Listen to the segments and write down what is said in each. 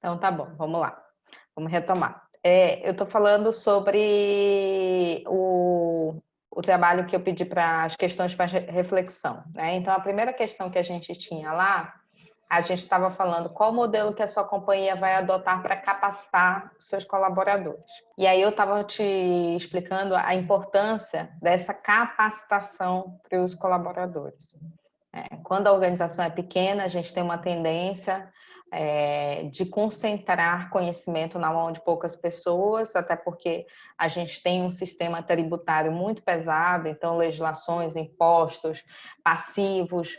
Então tá bom, vamos lá. Vamos retomar. Eu estou falando sobre o trabalho que eu pedi para as questões para reflexão, né? Então, a primeira questão que a gente tinha lá, a gente estava falando qual modelo que a sua companhia vai adotar para capacitar os seus colaboradores. E aí eu estava te explicando a importância dessa capacitação para os colaboradores. Quando a organização é pequena, a gente tem uma tendência de concentrar conhecimento na mão de poucas pessoas, até porque a gente tem um sistema tributário muito pesado, então legislações, impostos, passivos,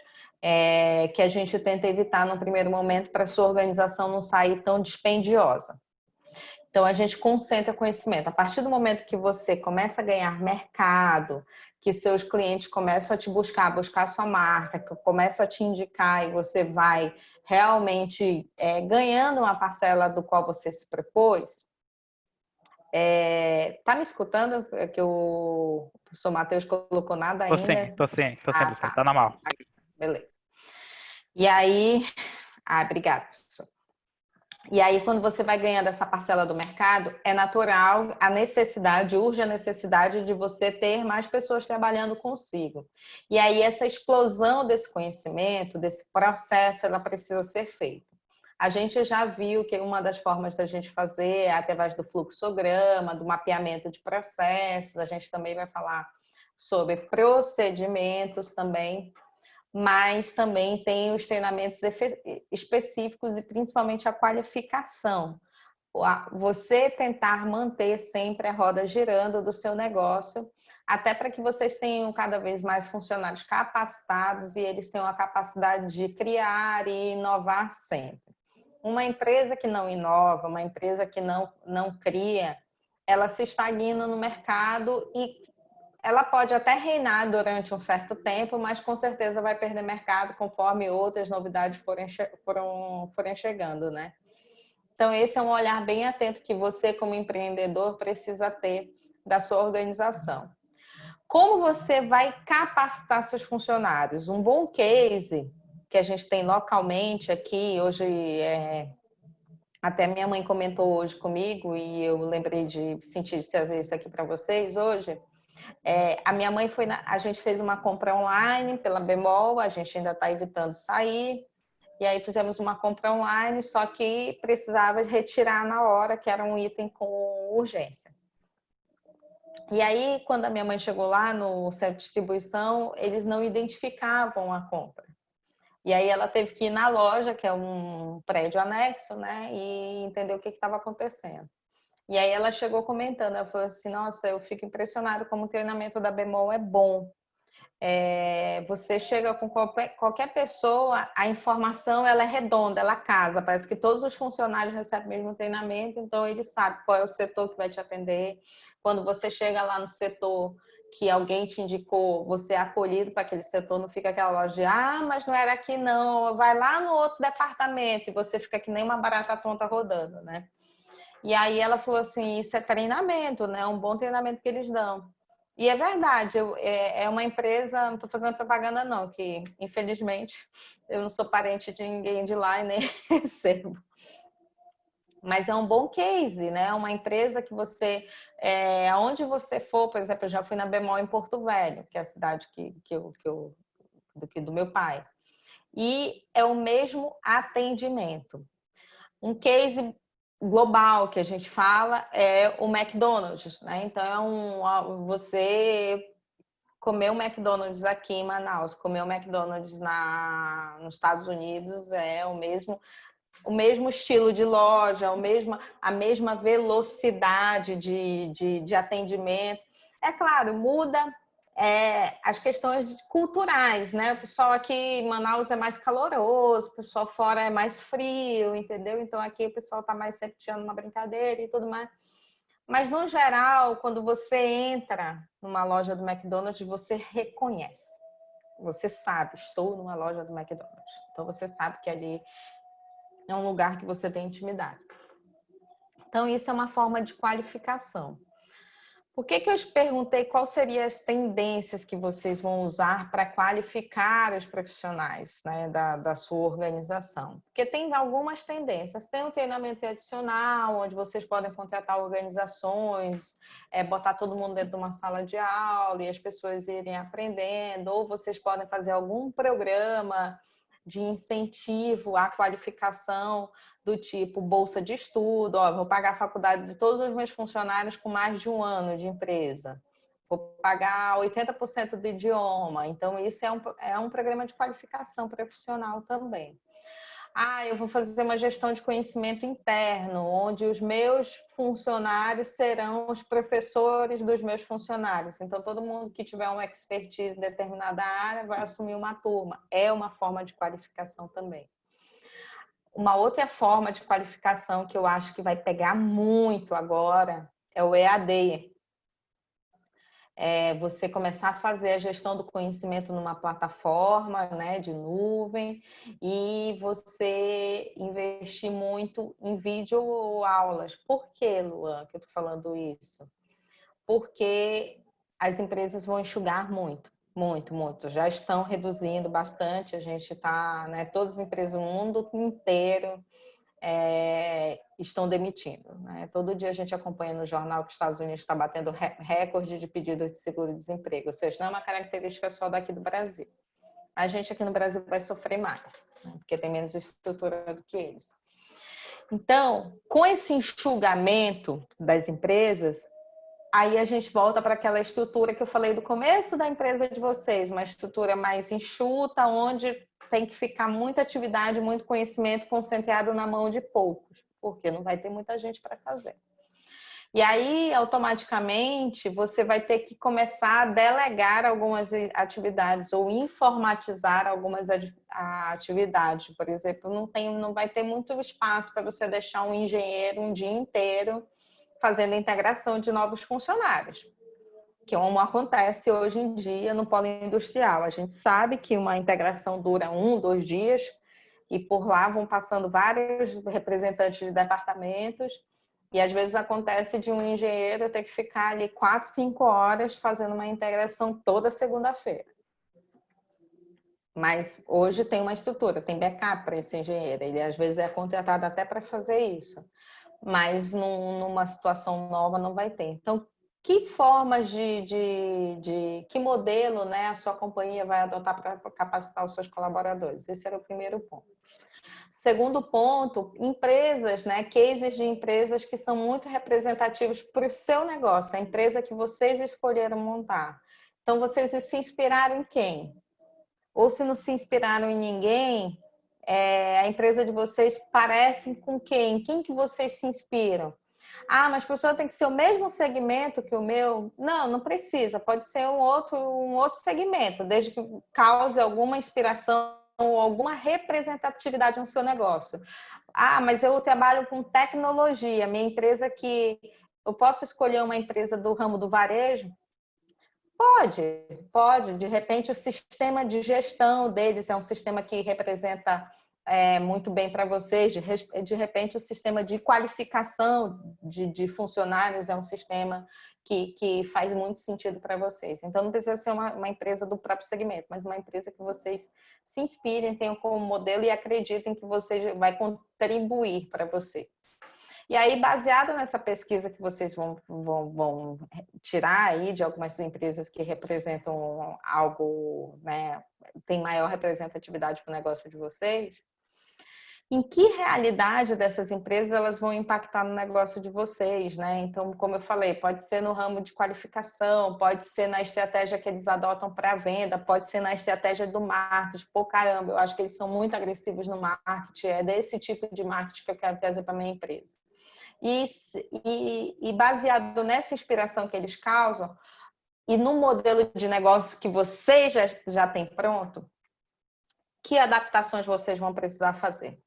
que a gente tenta evitar no primeiro momento para a sua organização não sair tão dispendiosa. Então, a gente concentra conhecimento. A partir do momento que você começa a ganhar mercado, que seus clientes começam a te buscar a sua marca, que começam a te indicar e você vai realmente ganhando uma parcela do qual você se propôs. Tá me escutando? É que o professor Matheus colocou nada Tô sim, ainda. tô sim, tô sim, Ah, professor. tá. Tá normal. Beleza. E aí... obrigada, professor. E aí, quando você vai ganhando essa parcela do mercado, é natural a necessidade, urge a necessidade de você ter mais pessoas trabalhando consigo. E aí, essa explosão desse conhecimento, desse processo, ela precisa ser feita. A gente já viu que uma das formas da gente fazer é através do fluxograma, do mapeamento de processos, a gente também vai falar sobre procedimentos também, mas também tem os treinamentos específicos e principalmente a qualificação. Você tentar manter sempre a roda girando do seu negócio, até para que vocês tenham cada vez mais funcionários capacitados e eles tenham a capacidade de criar e inovar sempre. Uma empresa que não inova, uma empresa que não cria, ela se estagna no mercado e ela pode até reinar durante um certo tempo, mas com certeza vai perder mercado conforme outras novidades forem chegando, né? Então, esse é um olhar bem atento que você, como empreendedor, precisa ter da sua organização. Como você vai capacitar seus funcionários? Um bom case que a gente tem localmente aqui, hoje, até minha mãe comentou hoje comigo, e eu lembrei de sentir de trazer isso aqui para vocês hoje. A minha mãe a gente fez uma compra online pela Bemol, a gente ainda está evitando sair, e aí fizemos uma compra online, só que precisava retirar na hora, que era um item com urgência. E aí, quando a minha mãe chegou lá no centro de distribuição, eles não identificavam a compra. E aí ela teve que ir na loja, que é um prédio anexo, né, e entender o que estava acontecendo. E aí ela chegou comentando, ela falou assim, nossa, eu fico impressionada como o treinamento da Bemol é bom. Você chega com qualquer pessoa, a informação ela é redonda, ela casa, parece que todos os funcionários recebem o mesmo treinamento, então eles sabem qual é o setor que vai te atender. Quando você chega lá no setor que alguém te indicou, você é acolhido para aquele setor, não fica aquela loja de, mas não era aqui não, vai lá no outro departamento, e você fica que nem uma barata tonta rodando, né? E aí ela falou assim, isso é treinamento, né? Um bom treinamento que eles dão. E é verdade, é uma empresa, não estou fazendo propaganda não, que infelizmente eu não sou parente de ninguém de lá e nem recebo. Mas é um bom case, né? Uma empresa que você, aonde você for, por exemplo, eu já fui na Bemol em Porto Velho, que é a cidade do meu pai. E é o mesmo atendimento. Um case global que a gente fala é o McDonald's, né? Então, você comer o McDonald's aqui em Manaus, comer o McDonald's nos Estados Unidos é o mesmo estilo de loja, a mesma velocidade de atendimento. É claro, muda as questões culturais, né? O pessoal aqui em Manaus é mais caloroso, o pessoal fora é mais frio, entendeu? Então aqui o pessoal está mais sempre tirando uma brincadeira e tudo mais. Mas, no geral, quando você entra numa loja do McDonald's, você reconhece. Você sabe, estou numa loja do McDonald's. Então, você sabe que ali é um lugar que você tem intimidade. Então, isso é uma forma de qualificação. Por que eu te perguntei quais seriam as tendências que vocês vão usar para qualificar os profissionais, né, da sua organização? Porque tem algumas tendências. Tem um treinamento adicional, onde vocês podem contratar organizações, botar todo mundo dentro de uma sala de aula e as pessoas irem aprendendo, ou vocês podem fazer algum programa de incentivo à qualificação, do tipo bolsa de estudo, vou pagar a faculdade de todos os meus funcionários com mais de 1 ano de empresa, vou pagar 80% do idioma, então isso é um programa de qualificação profissional também. Eu vou fazer uma gestão de conhecimento interno, onde os meus funcionários serão os professores dos meus funcionários. Então, todo mundo que tiver uma expertise em determinada área vai assumir uma turma. É uma forma de qualificação também. Uma outra forma de qualificação que eu acho que vai pegar muito agora é o EAD. Você começar a fazer a gestão do conhecimento numa plataforma, né, de nuvem, e você investir muito em videoaulas. Por que, Luan, que eu estou falando isso? Porque as empresas vão enxugar muito. Muito, muito. Já estão reduzindo bastante. A gente está, né, todas as empresas do mundo inteiro estão demitindo. Né? Todo dia a gente acompanha no jornal que os Estados Unidos está batendo recorde de pedido de seguro-desemprego, ou seja, não é uma característica só daqui do Brasil. A gente aqui no Brasil vai sofrer mais, né? Porque tem menos estrutura do que eles. Então, com esse enxugamento das empresas, aí a gente volta para aquela estrutura que eu falei do começo da empresa de vocês, uma estrutura mais enxuta, onde tem que ficar muita atividade, muito conhecimento concentrado na mão de poucos, porque não vai ter muita gente para fazer. E aí, automaticamente, você vai ter que começar a delegar algumas atividades ou informatizar algumas atividades. Por exemplo, não vai ter muito espaço para você deixar um engenheiro um dia inteiro fazendo a integração de novos funcionários, que é como acontece hoje em dia no polo industrial. A gente sabe que uma integração dura 1, 2 dias e por lá vão passando vários representantes de departamentos e às vezes acontece de um engenheiro ter que ficar ali 4, 5 horas fazendo uma integração toda segunda-feira. Mas hoje tem uma estrutura, tem backup para esse engenheiro. Ele às vezes é contratado até para fazer isso. Mas numa situação nova não vai ter. Então, que formas que modelo, né, a sua companhia vai adotar para capacitar os seus colaboradores? Esse era o primeiro ponto. Segundo ponto, empresas, né, cases de empresas que são muito representativos para o seu negócio, a empresa que vocês escolheram montar. Então, vocês se inspiraram em quem? Ou se não se inspiraram em ninguém, a empresa de vocês parece com quem? Quem que vocês se inspiram? Mas a pessoa tem que ser o mesmo segmento que o meu? Não, não precisa. Pode ser um outro segmento, desde que cause alguma inspiração ou alguma representatividade no seu negócio. Mas eu trabalho com tecnologia. Minha empresa eu posso escolher uma empresa do ramo do varejo? Pode. De repente, o sistema de gestão deles é um sistema que representa muito bem para vocês. De repente, o sistema de qualificação de funcionários é um sistema que faz muito sentido para vocês. Então, não precisa ser uma empresa do próprio segmento, mas uma empresa que vocês se inspirem, tenham como modelo e acreditem que você vai contribuir para você. E aí, baseado nessa pesquisa que vocês vão tirar aí de algumas empresas que representam algo, né, tem maior representatividade para o negócio de vocês, em que realidade dessas empresas elas vão impactar no negócio de vocês, né? Então, como eu falei, pode ser no ramo de qualificação, pode ser na estratégia que eles adotam para a venda, pode ser na estratégia do marketing. Pô, caramba, eu acho que eles são muito agressivos no marketing, é desse tipo de marketing que eu quero trazer para a minha empresa. E baseado nessa inspiração que eles causam e no modelo de negócio que vocês já têm pronto, que adaptações vocês vão precisar fazer?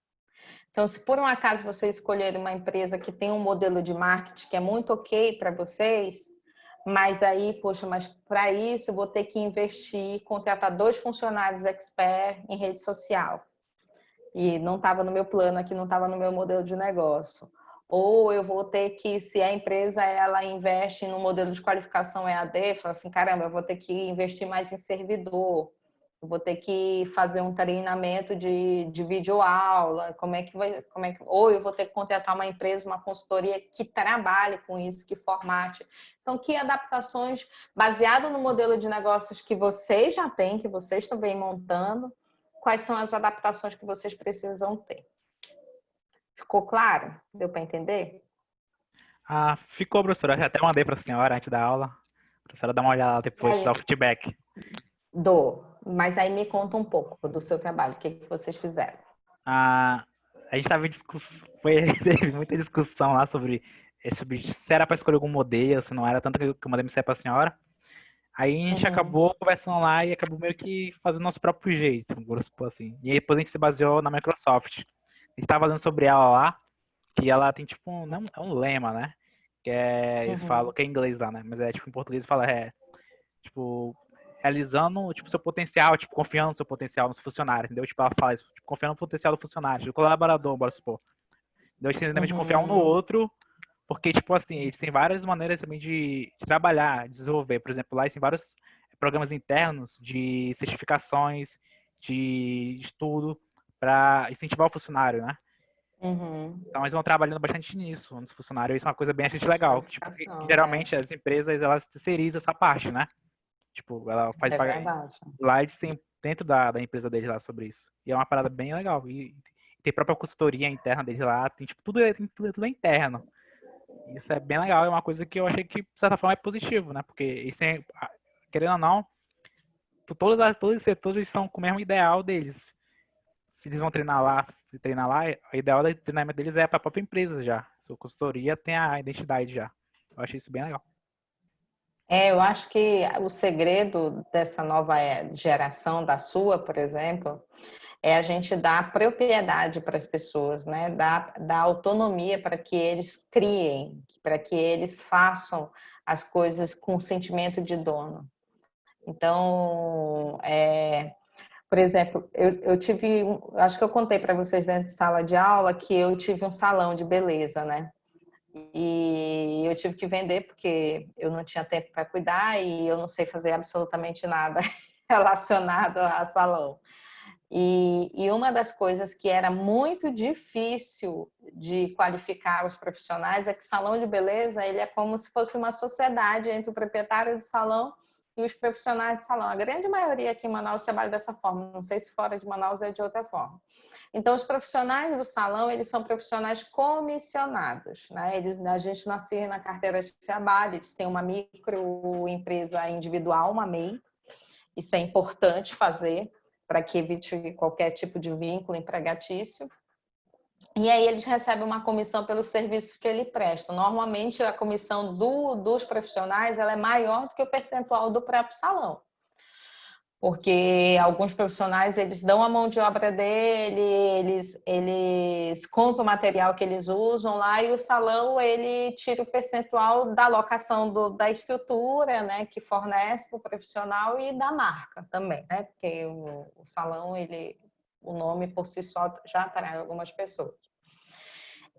Então, se por um acaso vocês escolherem uma empresa que tem um modelo de marketing que é muito ok para vocês, mas aí, poxa, mas para isso eu vou ter que investir, contratar 2 funcionários expert em rede social. E não estava no meu plano aqui, não estava no meu modelo de negócio. Ou eu vou ter que, se a empresa ela investe no modelo de qualificação EAD, fala assim, caramba, eu vou ter que investir mais em servidor, eu vou ter que fazer um treinamento de videoaula, ou eu vou ter que contratar uma empresa, uma consultoria que trabalhe com isso, que formate. Então, que adaptações, baseado no modelo de negócios que vocês já têm, que vocês estão bem montando, quais são as adaptações que vocês precisam ter? Ficou claro? Deu para entender? Ah, ficou, professora. Eu até mandei para a senhora antes da aula. A professora dá uma olhada E depois, aí, dar o feedback. mas aí me conta um pouco do seu trabalho, o que vocês fizeram? Ah, a gente tava em discussão, teve muita discussão lá sobre se era para escolher algum modelo, se não era, tanto que eu mandei mensagem para a senhora. Aí a gente Uhum, acabou conversando lá e acabou meio que fazendo nosso próprio jeito, vamos supor assim. E aí depois a gente se baseou na Microsoft. A gente tava falando sobre ela lá, que ela tem tipo não, é um lema, né? Que é, eles falam uhum, que é em inglês lá, né? Mas é tipo em português fala tipo, realizando, tipo, seu potencial, tipo, confiando no seu potencial no seu funcionário, entendeu? Tipo, ela fala isso, tipo, confiando no potencial do funcionário, do colaborador, bora supor. Então, a gente tem também de confiar um no uhum, outro, porque, tipo assim, eles têm várias maneiras também de trabalhar, de desenvolver. Por exemplo, lá eles têm vários programas internos de certificações, de estudo, para incentivar o funcionário, né? uhum. Então, eles vão trabalhando bastante nisso, nos funcionários, isso é uma coisa bem bastante De legal. Tipo, que qualificação, geralmente as empresas, elas terceirizam essa parte, né? Tipo, ela faz é verdade. lá eles têm dentro da empresa deles lá sobre isso. E é uma parada bem legal. E tem própria consultoria interna deles lá, tem tipo, tudo é interno. Isso é bem legal, é uma coisa que eu achei que, de certa forma, é positivo, né? Porque eles têm, querendo ou não, todos os setores eles são com o mesmo ideal deles. Se eles vão treinar lá, o ideal do treinamento deles é para a própria empresa já. Sua consultoria tem a identidade já. Eu achei isso bem legal. Eu acho que o segredo dessa nova geração, da sua, por exemplo, é a gente dar propriedade para as pessoas, né? Dar autonomia para que eles criem, para que eles façam as coisas com sentimento de dono. Então, por exemplo, eu tive, acho que eu contei para vocês dentro de sala de aula que eu tive um salão de beleza, né? E eu tive que vender porque eu não tinha tempo para cuidar e eu não sei fazer absolutamente nada relacionado a salão. E uma das coisas que era muito difícil de qualificar os profissionais é que salão de beleza ele é como se fosse uma sociedade entre o proprietário do salão e os profissionais de salão. A grande maioria aqui em Manaus trabalha dessa forma, não sei se fora de Manaus é de outra forma. Então, os profissionais do salão, eles são profissionais comissionados, né? A gente não assina na carteira de trabalho, eles têm uma microempresa individual, uma MEI, isso é importante fazer para que evite qualquer tipo de vínculo empregatício. E aí eles recebem uma comissão pelos serviços que ele presta. Normalmente a comissão dos profissionais ela é maior do que o percentual do próprio salão. Porque alguns profissionais eles dão a mão de obra dele, eles compram o material que eles usam lá e o salão ele tira o percentual da locação da estrutura, né, que fornece para o profissional e da marca também, né, porque o salão o nome por si só já atrai algumas pessoas.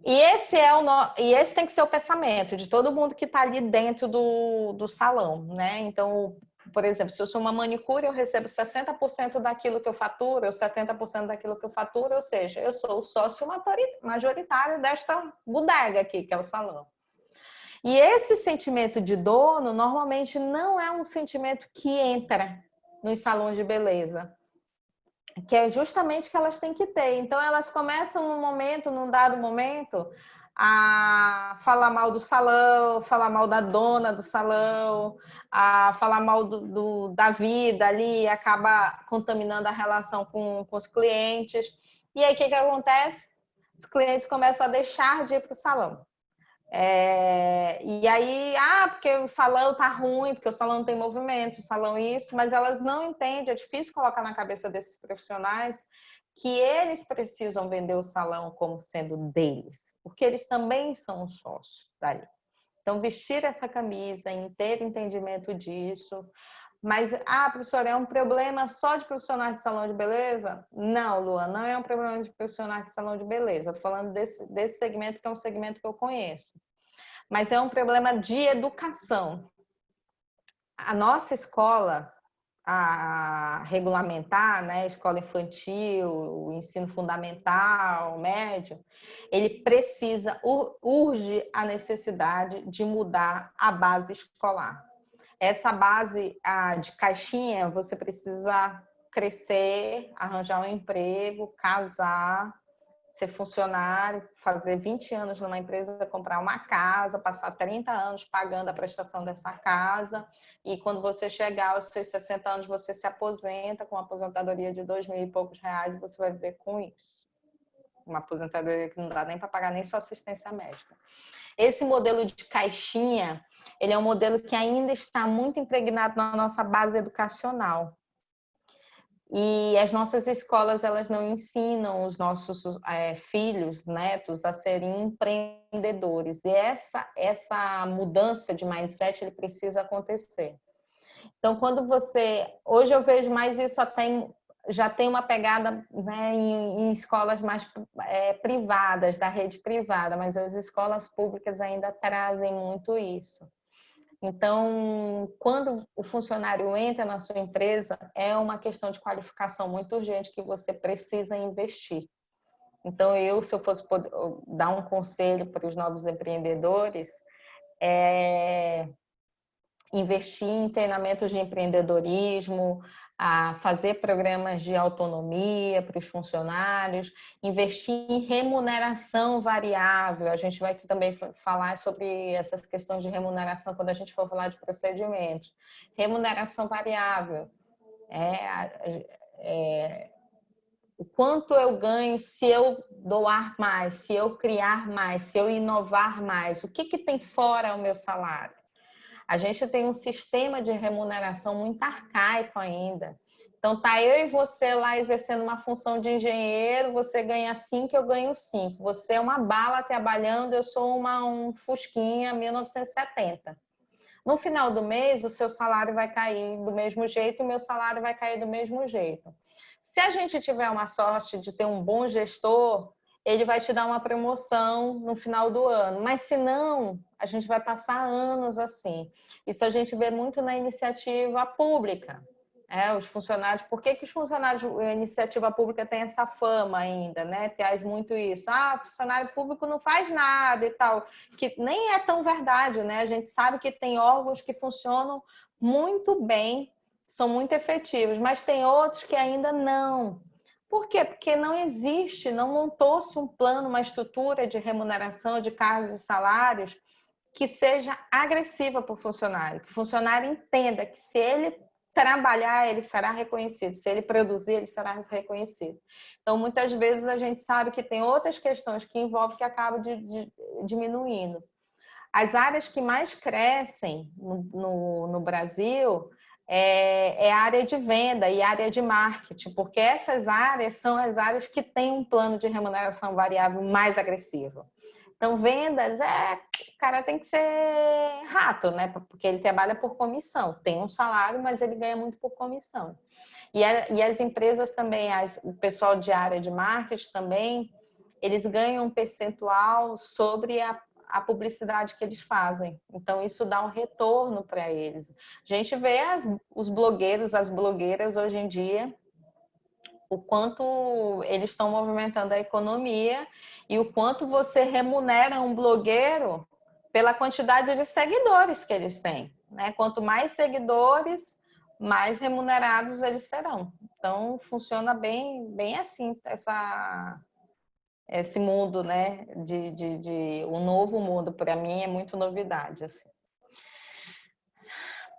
E esse tem que ser o pensamento de todo mundo que está ali dentro do salão, né? Então, por exemplo, se eu sou uma manicure, eu recebo 60% daquilo que eu faturo, ou 70% daquilo que eu faturo, ou seja, eu sou o sócio majoritário desta bodega aqui, que é o salão. E esse sentimento de dono, normalmente, não é um sentimento que entra nos salões de beleza, que é justamente que elas têm que ter. Então, elas começam num dado momento, a falar mal do salão, falar mal da dona do salão, a falar mal da vida ali, acaba contaminando a relação com os clientes. E aí, o que acontece? Os clientes começam a deixar de ir para o salão. E aí, porque o salão tá ruim, porque o salão não tem movimento, o salão isso, mas elas não entendem, é difícil colocar na cabeça desses profissionais que eles precisam vender o salão como sendo deles, porque eles também são um sócio dali. Então, vestir essa camisa, ter entendimento disso, Mas, professora, é um problema só de profissionais de salão de beleza? Não, Luan, não é um problema de profissionais de salão de beleza. Eu estou falando desse segmento, que é um segmento que eu conheço. Mas é um problema de educação. A nossa escola, a regulamentar, né, escola infantil, o ensino fundamental, médio, ele precisa, urge a necessidade de mudar a base escolar. Essa base de caixinha, você precisa crescer, arranjar um emprego, casar, ser funcionário, fazer 20 anos numa empresa, comprar uma casa, passar 30 anos pagando a prestação dessa casa, e quando você chegar aos seus 60 anos, você se aposenta com uma aposentadoria de 2.000 e poucos reais e você vai viver com isso. Uma aposentadoria que não dá nem para pagar nem sua assistência médica. Esse modelo de caixinha, ele é um modelo que ainda está muito impregnado na nossa base educacional. E as nossas escolas, elas não ensinam os nossos filhos, netos, a serem empreendedores. E essa mudança de mindset, ele precisa acontecer. Então, quando hoje eu vejo mais isso até já tem uma pegada, né, em escolas mais privadas, da rede privada, mas as escolas públicas ainda trazem muito isso. Então, quando o funcionário entra na sua empresa, é uma questão de qualificação muito urgente que você precisa investir. Então, se eu fosse dar um conselho para os novos empreendedores, é investir em treinamentos de empreendedorismo, a fazer programas de autonomia para os funcionários, investir em remuneração variável. A gente vai também falar sobre essas questões de remuneração quando a gente for falar de procedimentos. Remuneração variável. O quanto eu ganho se eu doar mais, se eu criar mais, se eu inovar mais. O que tem fora o meu salário? A gente tem um sistema de remuneração muito arcaico ainda. Então, tá eu e você lá exercendo uma função de engenheiro, você ganha 5, eu ganho 5. Você é uma bala trabalhando, eu sou um Fusquinha 1970. No final do mês, o seu salário vai cair do mesmo jeito e o meu salário vai cair do mesmo jeito. Se a gente tiver uma sorte de ter um bom gestor, ele vai te dar uma promoção no final do ano. Mas se não, a gente vai passar anos assim. Isso a gente vê muito na iniciativa pública. Os funcionários, por que os funcionários da iniciativa pública têm essa fama ainda, né? Traz muito isso. Funcionário público não faz nada e tal, que nem é tão verdade, né? A gente sabe que tem órgãos que funcionam muito bem, são muito efetivos, mas tem outros que ainda não. Por quê? Porque não existe, não montou-se um plano, uma estrutura de remuneração de cargos e salários que seja agressiva para o funcionário, que o funcionário entenda que se ele trabalhar, ele será reconhecido. Se ele produzir, ele será reconhecido. Então, muitas vezes, a gente sabe que tem outras questões que envolvem que acabam diminuindo. As áreas que mais crescem no Brasil é a área de venda e a área de marketing, porque essas áreas são as áreas que têm um plano de remuneração variável mais agressivo. Então, vendas, o cara tem que ser rato, né? Porque ele trabalha por comissão. Tem um salário, mas ele ganha muito por comissão. E as empresas também, o pessoal de área de marketing também, eles ganham um percentual sobre a publicidade que eles fazem. Então, isso dá um retorno para eles. A gente vê os blogueiros, as blogueiras hoje em dia, o quanto eles estão movimentando a economia e o quanto você remunera um blogueiro pela quantidade de seguidores que eles têm, né? Quanto mais seguidores, mais remunerados eles serão. Então, funciona bem assim, esse mundo, né? Um novo mundo, para mim, é muito novidade, assim.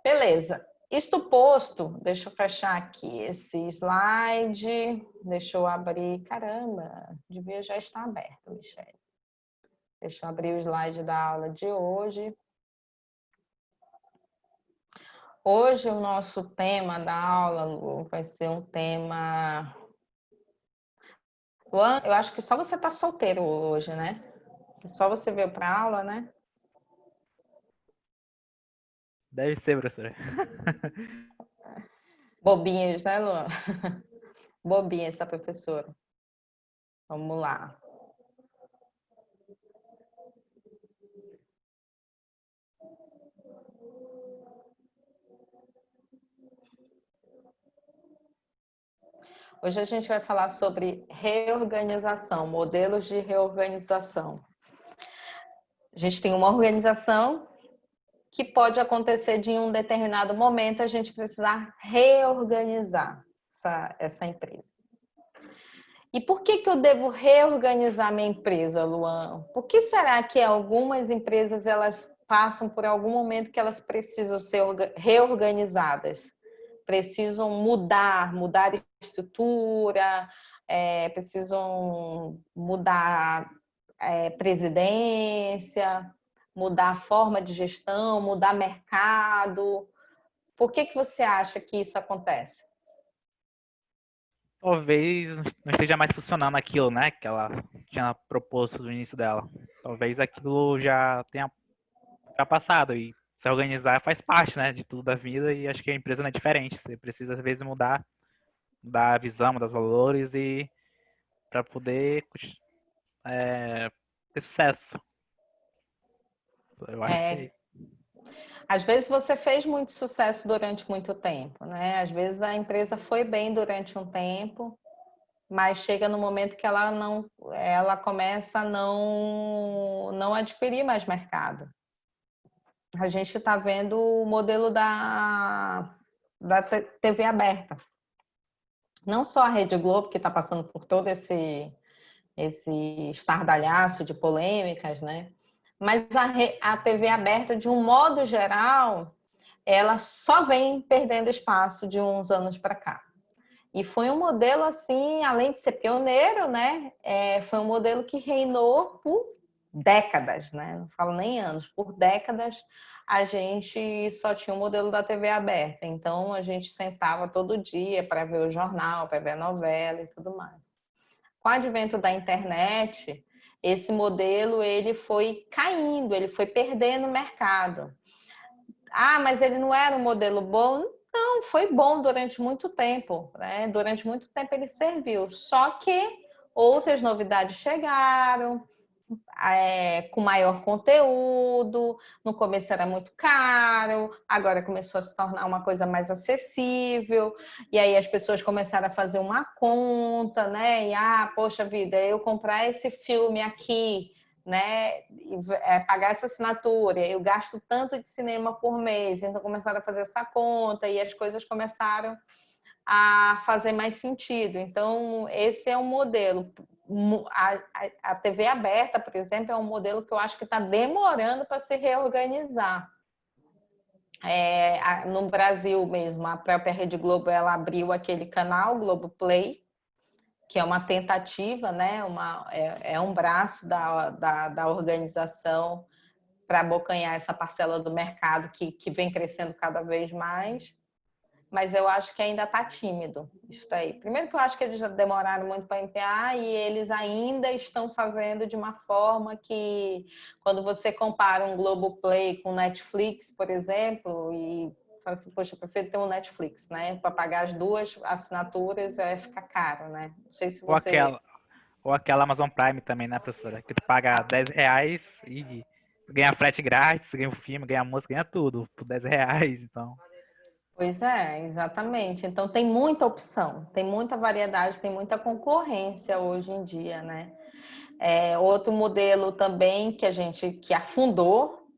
Beleza. Isto posto, deixa eu fechar aqui esse slide, deixa eu abrir, caramba, devia já estar aberto, Michele. Deixa eu abrir o slide da aula de hoje. Hoje o nosso tema da aula, Lu, vai ser um tema... Luan, eu acho que só você está solteiro hoje, né? Só você veio para a aula, né? Deve ser, professora. Bobinhas, né, Luan? Bobinha essa professora. Vamos lá. Hoje a gente vai falar sobre reorganização, modelos de reorganização. A gente tem uma organização que pode acontecer de em um determinado momento a gente precisar reorganizar essa empresa. E por que eu devo reorganizar minha empresa, Luan? Por que será que algumas empresas elas passam por algum momento que elas precisam ser reorganizadas? Precisam mudar estrutura, precisam mudar presidência, mudar a forma de gestão, mudar mercado. Por que você acha que isso acontece? Talvez não esteja mais funcionando aquilo, né, que ela tinha proposto no início dela. Talvez aquilo já tenha passado e se organizar faz parte, né, de tudo da vida e acho que a empresa não é diferente. Você precisa às vezes mudar a visão, mudar os valores e para poder ter sucesso. Eu acho que é É, isso. às vezes você fez muito sucesso durante muito tempo, né? Às vezes a empresa foi bem durante um tempo, mas chega no momento que ela começa a não adquirir mais mercado. A gente está vendo o modelo da TV aberta. Não só a Rede Globo, que está passando por todo esse estardalhaço de polêmicas, né? Mas a TV aberta, de um modo geral, ela só vem perdendo espaço de uns anos para cá. E foi um modelo, assim, além de ser pioneiro, né? Foi um modelo que reinou por décadas, né? Não falo nem anos, por décadas a gente só tinha o modelo da TV aberta. Então a gente sentava todo dia para ver o jornal, para ver a novela e tudo mais. Com o advento da internet, esse modelo ele foi caindo, ele foi perdendo o mercado. Ah, mas ele não era um modelo bom? Não, foi bom durante muito tempo, né? Durante muito tempo ele serviu. Só que outras novidades chegaram, com maior conteúdo. No começo era muito caro, agora começou a se tornar uma coisa mais acessível. E aí as pessoas começaram a fazer uma conta, né? E poxa vida, eu comprar esse filme aqui, né? Pagar essa assinatura, eu gasto tanto de cinema por mês. Então começaram a fazer essa conta e as coisas começaram a fazer mais sentido. Então, esse é um modelo. A TV aberta, por exemplo, é um modelo que eu acho que está demorando para se reorganizar. No Brasil mesmo, a própria Rede Globo ela abriu aquele canal Globoplay, que é uma tentativa, né? Um braço da organização para abocanhar essa parcela do mercado que vem crescendo cada vez mais. Mas eu acho que ainda está tímido isso daí. Primeiro que eu acho que eles já demoraram muito para entrar e eles ainda estão fazendo de uma forma que, quando você compara um Globoplay com Netflix, por exemplo, e fala assim, poxa, eu prefiro ter um Netflix, né? Para pagar as duas assinaturas vai ficar caro, né? Não sei se Ou você... aquela Amazon Prime também, né, professora? Que tu paga R$ 10 e ganha frete grátis, ganha o filme, ganha a música, ganha tudo por R$ 10, então. Pois é, exatamente. Então tem muita opção, tem muita variedade, tem muita concorrência hoje em dia, né? Outro modelo também que afundou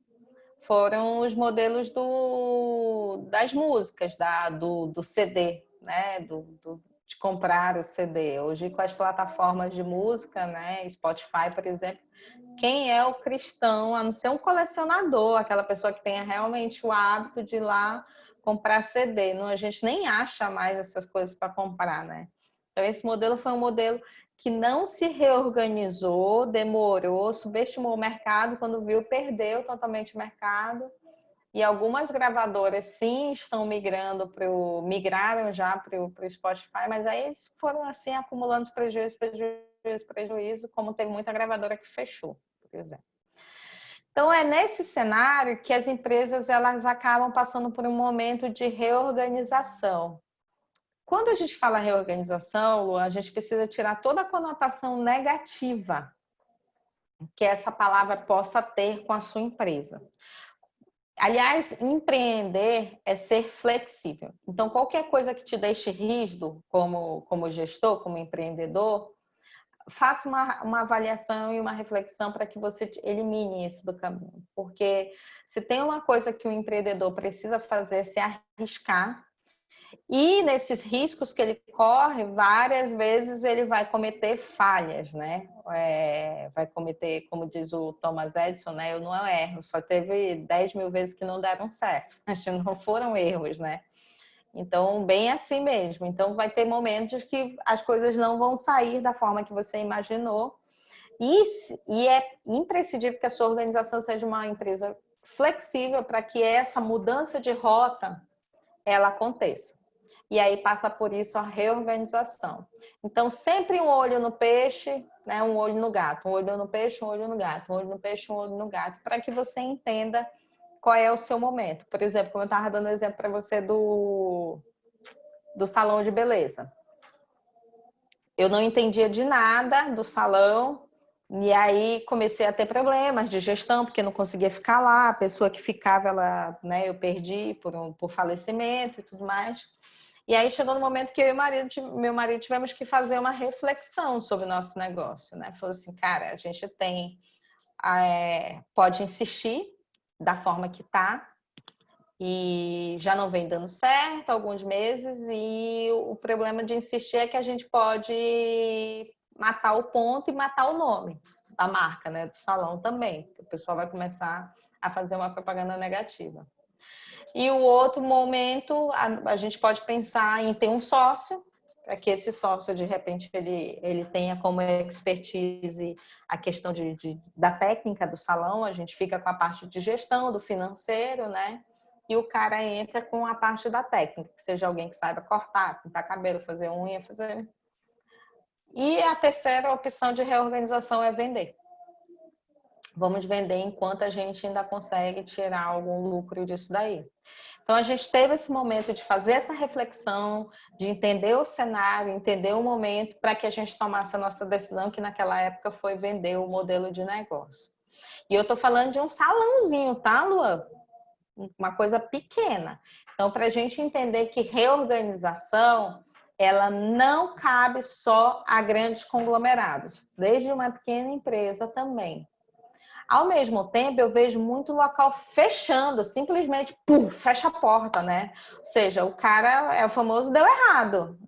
foram os modelos das músicas, do CD, né? De comprar o CD. Hoje, com as plataformas de música, né? Spotify, por exemplo, quem é o cristão, a não ser um colecionador, aquela pessoa que tenha realmente o hábito de ir lá comprar CD. Não, a gente nem acha mais essas coisas para comprar, né? Então, esse modelo foi um modelo que não se reorganizou, demorou, subestimou o mercado, quando viu, perdeu totalmente o mercado. E algumas gravadoras, sim, estão migraram já para o Spotify, mas aí eles foram, assim, acumulando prejuízo, como teve muita gravadora que fechou, por exemplo. Então, é nesse cenário que as empresas elas acabam passando por um momento de reorganização. Quando a gente fala reorganização, a gente precisa tirar toda a conotação negativa que essa palavra possa ter com a sua empresa. Aliás, empreender é ser flexível. Então, qualquer coisa que te deixe rígido como gestor, como empreendedor, faça uma avaliação e uma reflexão para que você elimine isso do caminho. Porque se tem uma coisa que o empreendedor precisa fazer é se arriscar. E nesses riscos que ele corre, várias vezes ele vai cometer falhas, né? Vai cometer, como diz o Thomas Edison, né? Eu não erro, só teve 10 mil vezes que não deram certo. Mas não foram erros, né? Então, bem assim mesmo. Então, vai ter momentos que as coisas não vão sair da forma que você imaginou. E é imprescindível que a sua organização seja uma empresa flexível para que essa mudança de rota ela aconteça. E aí passa por isso a reorganização. Então, sempre um olho no peixe, né? Um olho no gato. Um olho no peixe, um olho no gato. Um olho no peixe, um olho no gato. Para que você entenda qual é o seu momento. Por exemplo, como eu estava dando exemplo para você do salão de beleza. Eu não entendia de nada do salão, e aí comecei a ter problemas de gestão, porque não conseguia ficar lá, a pessoa que ficava, né, eu perdi por falecimento e tudo mais. E aí chegou no momento que eu e meu marido tivemos que fazer uma reflexão sobre o nosso negócio, né? Falou assim, cara, a gente pode insistir da forma que está, e já não vem dando certo há alguns meses, e o problema de insistir é que a gente pode matar o ponto e matar o nome da marca, né, do salão também, o pessoal vai começar a fazer uma propaganda negativa. E o outro momento, a gente pode pensar em ter um sócio, para que esse sócio, de repente, ele tenha como expertise a questão da técnica do salão, a gente fica com a parte de gestão, do financeiro, né? E o cara entra com a parte da técnica, que seja alguém que saiba cortar, pintar cabelo, fazer unha, fazer... E a terceira opção de reorganização é vender. Vamos vender enquanto a gente ainda consegue tirar algum lucro disso daí. Então, a gente teve esse momento de fazer essa reflexão, de entender o cenário, entender o momento, para que a gente tomasse a nossa decisão, que naquela época foi vender o modelo de negócio. E eu estou falando de um salãozinho, tá, Luan? Uma coisa pequena. Então, para a gente entender que reorganização, ela não cabe só a grandes conglomerados, desde uma pequena empresa também. Ao mesmo tempo, eu vejo muito local fechando, simplesmente, fecha a porta, né? Ou seja, o cara é o famoso deu errado.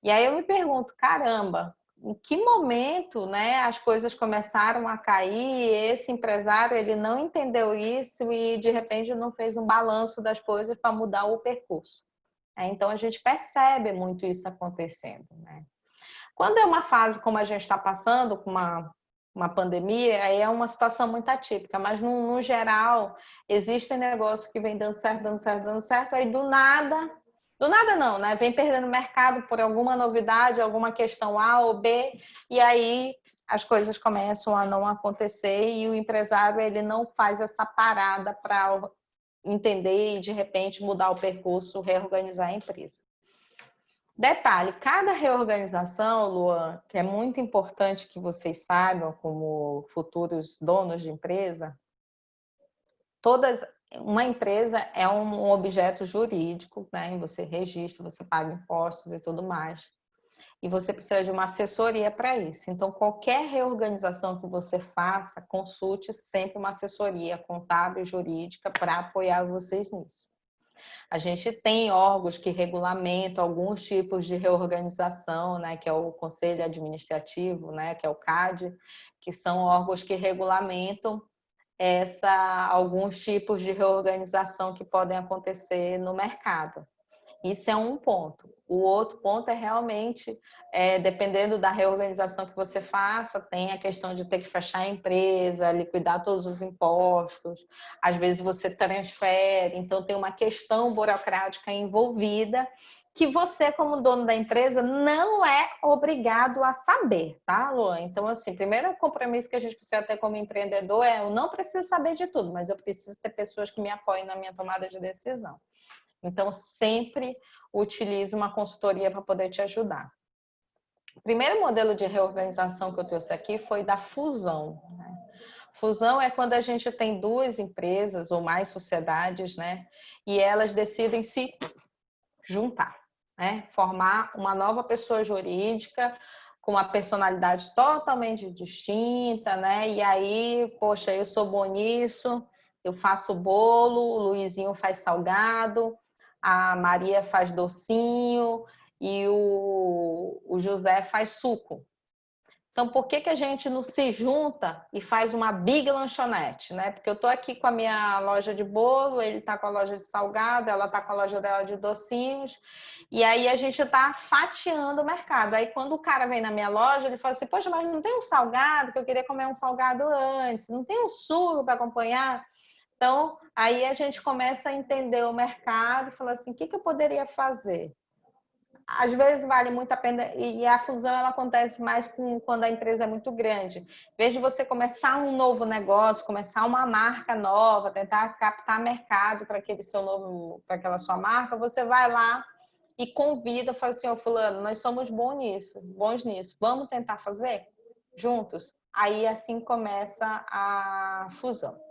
E aí eu me pergunto, caramba, em que momento, né, as coisas começaram a cair e esse empresário, ele não entendeu isso e, de repente, não fez um balanço das coisas para mudar o percurso. Então, a gente percebe muito isso acontecendo, né? Quando é uma fase como a gente está passando, com uma pandemia, aí é uma situação muito atípica, mas no geral, existem negócios que vêm dando certo, dando certo, dando certo, aí do nada não, né? Vem perdendo mercado por alguma novidade, alguma questão A ou B, e aí as coisas começam a não acontecer e o empresário ele não faz essa parada para entender e de repente mudar o percurso, reorganizar a empresa. Detalhe, cada reorganização, Luan, que é muito importante que vocês saibam como futuros donos de empresa, uma empresa é um objeto jurídico, né? Você registra, você paga impostos e tudo mais. E você precisa de uma assessoria para isso. Então, qualquer reorganização que você faça, consulte sempre uma assessoria contábil e jurídica para apoiar vocês nisso. A gente tem órgãos que regulamentam alguns tipos de reorganização, né, que é o Conselho Administrativo, né, que é o CAD, que são órgãos que regulamentam alguns tipos de reorganização que podem acontecer no mercado. Isso é um ponto. O outro ponto é realmente, dependendo da reorganização que você faça, tem a questão de ter que fechar a empresa, liquidar todos os impostos, às vezes você transfere, então tem uma questão burocrática envolvida que você, como dono da empresa, não é obrigado a saber, tá, Luan? Então, assim, primeiro compromisso que a gente precisa ter como empreendedor é: eu não preciso saber de tudo, mas eu preciso ter pessoas que me apoiem na minha tomada de decisão. Então, sempre utilize uma consultoria para poder te ajudar. O primeiro modelo de reorganização que eu trouxe aqui foi da fusão, né? Fusão é quando a gente tem duas empresas ou mais sociedades, né? E elas decidem se juntar, né? Formar uma nova pessoa jurídica com uma personalidade totalmente distinta, né? E aí, poxa, eu sou bom nisso, eu faço bolo, o Luizinho faz salgado, a Maria faz docinho e o José faz suco. Então, por que a gente não se junta e faz uma big lanchonete, né? Porque eu tô aqui com a minha loja de bolo, ele tá com a loja de salgado, ela tá com a loja dela de docinhos, e aí a gente tá fatiando o mercado. Aí quando o cara vem na minha loja, ele fala assim: poxa, mas não tem um salgado, que eu queria comer um salgado antes, não tem um suco para acompanhar? Então, aí a gente começa a entender o mercado e fala assim: o que eu poderia fazer? Às vezes vale muito a pena, e a fusão ela acontece mais quando a empresa é muito grande. Em vez de você começar um novo negócio, começar uma marca nova, tentar captar mercado para aquele seu novo, para aquela sua marca, você vai lá e convida, fala assim: ô fulano, nós somos bons nisso, vamos tentar fazer juntos? Aí assim começa a fusão.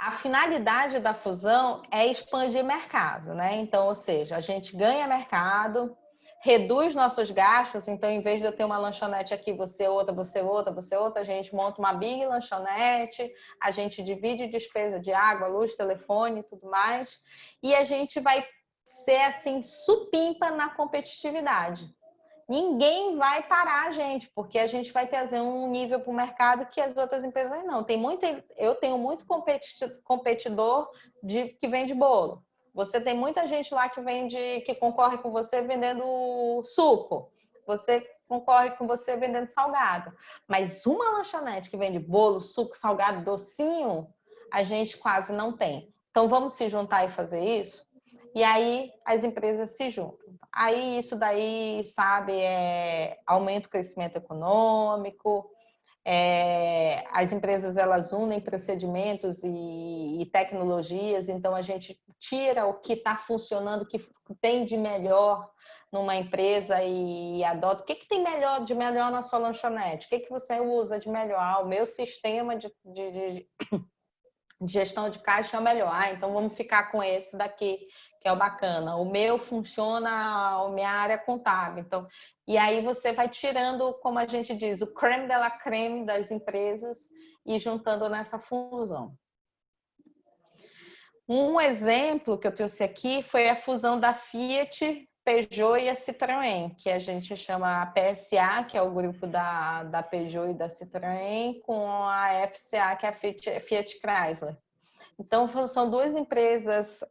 A finalidade da fusão é expandir mercado, né? Então, ou seja, a gente ganha mercado, reduz nossos gastos. Então, em vez de eu ter uma lanchonete aqui, você outra, você outra, você outra, a gente monta uma big lanchonete, a gente divide despesa de água, luz, telefone e tudo mais, e a gente vai ser assim supimpa na competitividade. Ninguém vai parar a gente, porque a gente vai trazer um nível para o mercado que as outras empresas não. Eu tenho muito competidor que vende bolo. Você tem muita gente lá que concorre com você vendendo suco. Você concorre com você vendendo salgado. Mas uma lanchonete que vende bolo, suco, salgado, docinho, a gente quase não tem. Então vamos se juntar e fazer isso? E aí as empresas se juntam. Aí isso daí, sabe, aumenta o crescimento econômico, as empresas elas unem procedimentos e tecnologias, então a gente tira o que está funcionando, o que tem de melhor numa empresa e adota. O que tem de melhor na sua lanchonete? O que você usa de melhor? O meu sistema de gestão de caixa é o melhor. Então vamos ficar com esse daqui, que é o bacana. O meu funciona, a minha área contábil. Então, e aí você vai tirando, como a gente diz, o creme de la creme das empresas e juntando nessa fusão. Um exemplo que eu trouxe aqui foi a fusão da Fiat, Peugeot e a Citroën, que a gente chama a PSA, que é o grupo da Peugeot e da Citroën, com a FCA, que é a Fiat Chrysler. Então, são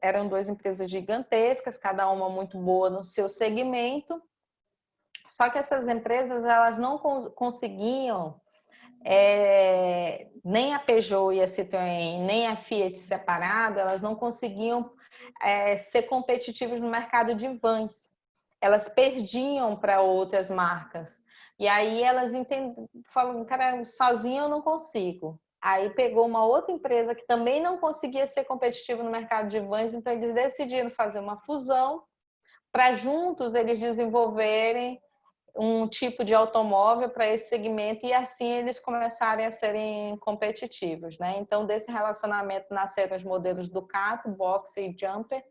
eram duas empresas gigantescas, cada uma muito boa no seu segmento, só que essas empresas elas não conseguiam, nem a Peugeot e a Citroën, nem a Fiat separada, elas não conseguiam ser competitivas no mercado de vans. Elas perdiam para outras marcas. E aí elas falam: cara, sozinha eu não consigo. Aí pegou uma outra empresa que também não conseguia ser competitiva no mercado de vans, então eles decidiram fazer uma fusão para juntos eles desenvolverem um tipo de automóvel para esse segmento e assim eles começarem a serem competitivos, né? Então desse relacionamento nasceram os modelos Ducato, Boxer e Jumper,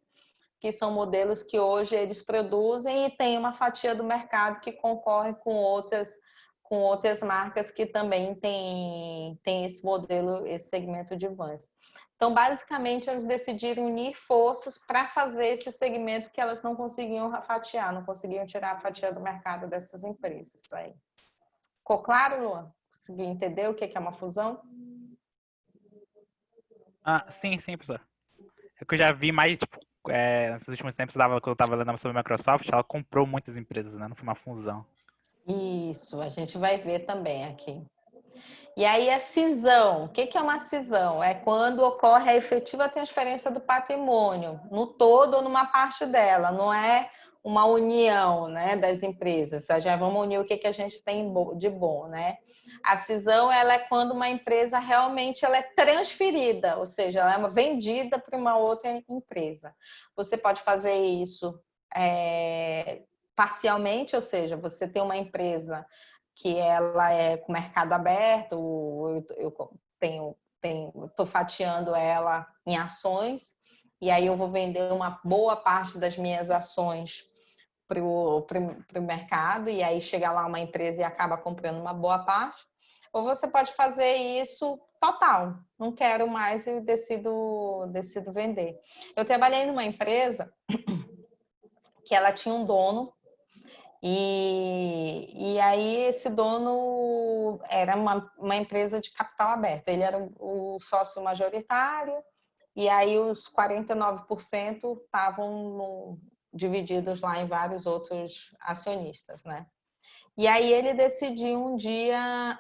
que são modelos que hoje eles produzem e tem uma fatia do mercado que concorre com outras marcas que também tem esse modelo, esse segmento de vans. Então, basicamente, eles decidiram unir forças para fazer esse segmento que elas não conseguiam fatiar, não conseguiam tirar a fatia do mercado dessas empresas. Aí. Ficou claro, Luan? Conseguiu entender o que é uma fusão? Sim, professor. É que eu já vi mais, tipo, nesses últimos tempos, quando eu estava lendo sobre a Microsoft, ela comprou muitas empresas, né? Não foi uma fusão. Isso, a gente vai ver também aqui. E aí a cisão, o que é uma cisão? É quando ocorre a efetiva transferência do patrimônio, no todo ou numa parte dela, não é uma união, né, das empresas. Já vamos unir o que a gente tem de bom, né? A cisão, ela é quando uma empresa realmente ela é transferida, ou seja, ela é vendida para uma outra empresa. Você pode fazer isso parcialmente, ou seja, você tem uma empresa que ela é com mercado aberto, eu estou fatiando ela em ações, e aí eu vou vender uma boa parte das minhas ações para o mercado, e aí chega lá uma empresa e acaba comprando uma boa parte. Ou você pode fazer isso total, não quero mais e decido vender. Eu trabalhei numa empresa que ela tinha um dono, e aí esse dono era uma empresa de capital aberto, ele era o sócio majoritário, e aí os 49% estavam divididos lá em vários outros acionistas, né? E aí ele decidiu um dia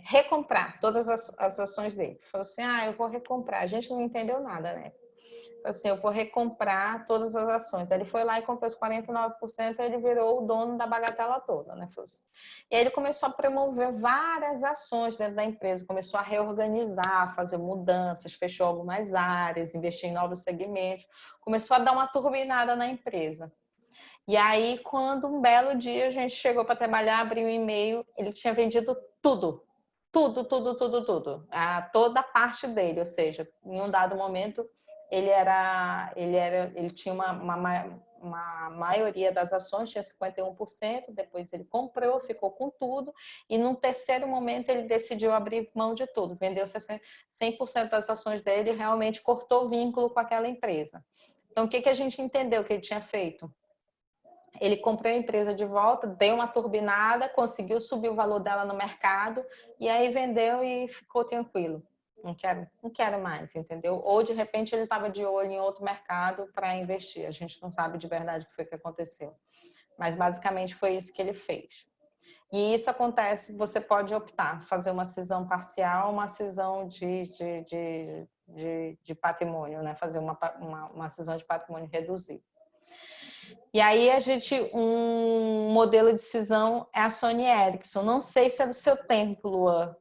recomprar todas as ações dele. Falou assim, eu vou recomprar. A gente não entendeu nada, né? Assim, eu vou recomprar todas as ações. Aí ele foi lá e comprou os 49%, e ele virou o dono da bagatela toda, né? E aí ele começou a promover várias ações dentro da empresa, começou a reorganizar, fazer mudanças, fechou algumas áreas, investiu em novos segmentos, começou a dar uma turbinada na empresa. E aí, quando um belo dia a gente chegou para trabalhar, abriu um e-mail, ele tinha vendido tudo. Tudo, tudo, tudo, tudo. Toda a parte dele, ou seja, em um dado momento, ele tinha uma maioria das ações, tinha 51%, depois ele comprou, ficou com tudo, e num terceiro momento ele decidiu abrir mão de tudo, vendeu 100% das ações dele e realmente cortou o vínculo com aquela empresa. Então, o que a gente entendeu que ele tinha feito? Ele comprou a empresa de volta, deu uma turbinada, conseguiu subir o valor dela no mercado e aí vendeu e ficou tranquilo. Não quero mais, entendeu? Ou de repente ele estava de olho em outro mercado para investir. A gente não sabe de verdade o que foi que aconteceu. Mas basicamente foi isso que ele fez. E isso acontece, você pode optar, fazer uma cisão parcial, uma cisão de patrimônio, né? Fazer uma cisão de patrimônio reduzido. E aí um modelo de cisão é a Sony Ericsson. Não sei se é do seu tempo, Luan.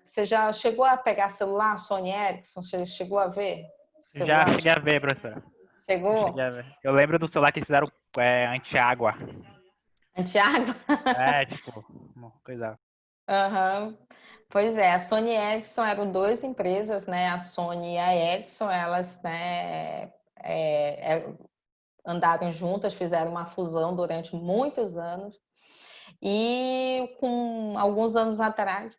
Você já chegou a pegar celular Sony Ericsson? Você chegou a ver? Já Celular? cheguei a ver, professor. Já Chegou? cheguei a ver. Eu lembro do celular que eles fizeram anti-água. Antiágua? Tipo, uma coisa. Uhum. Pois é, a Sony Ericsson eram duas empresas, né? A Sony e a Ericsson, elas, né, andaram juntas, fizeram uma fusão durante muitos anos. E com alguns anos atrás,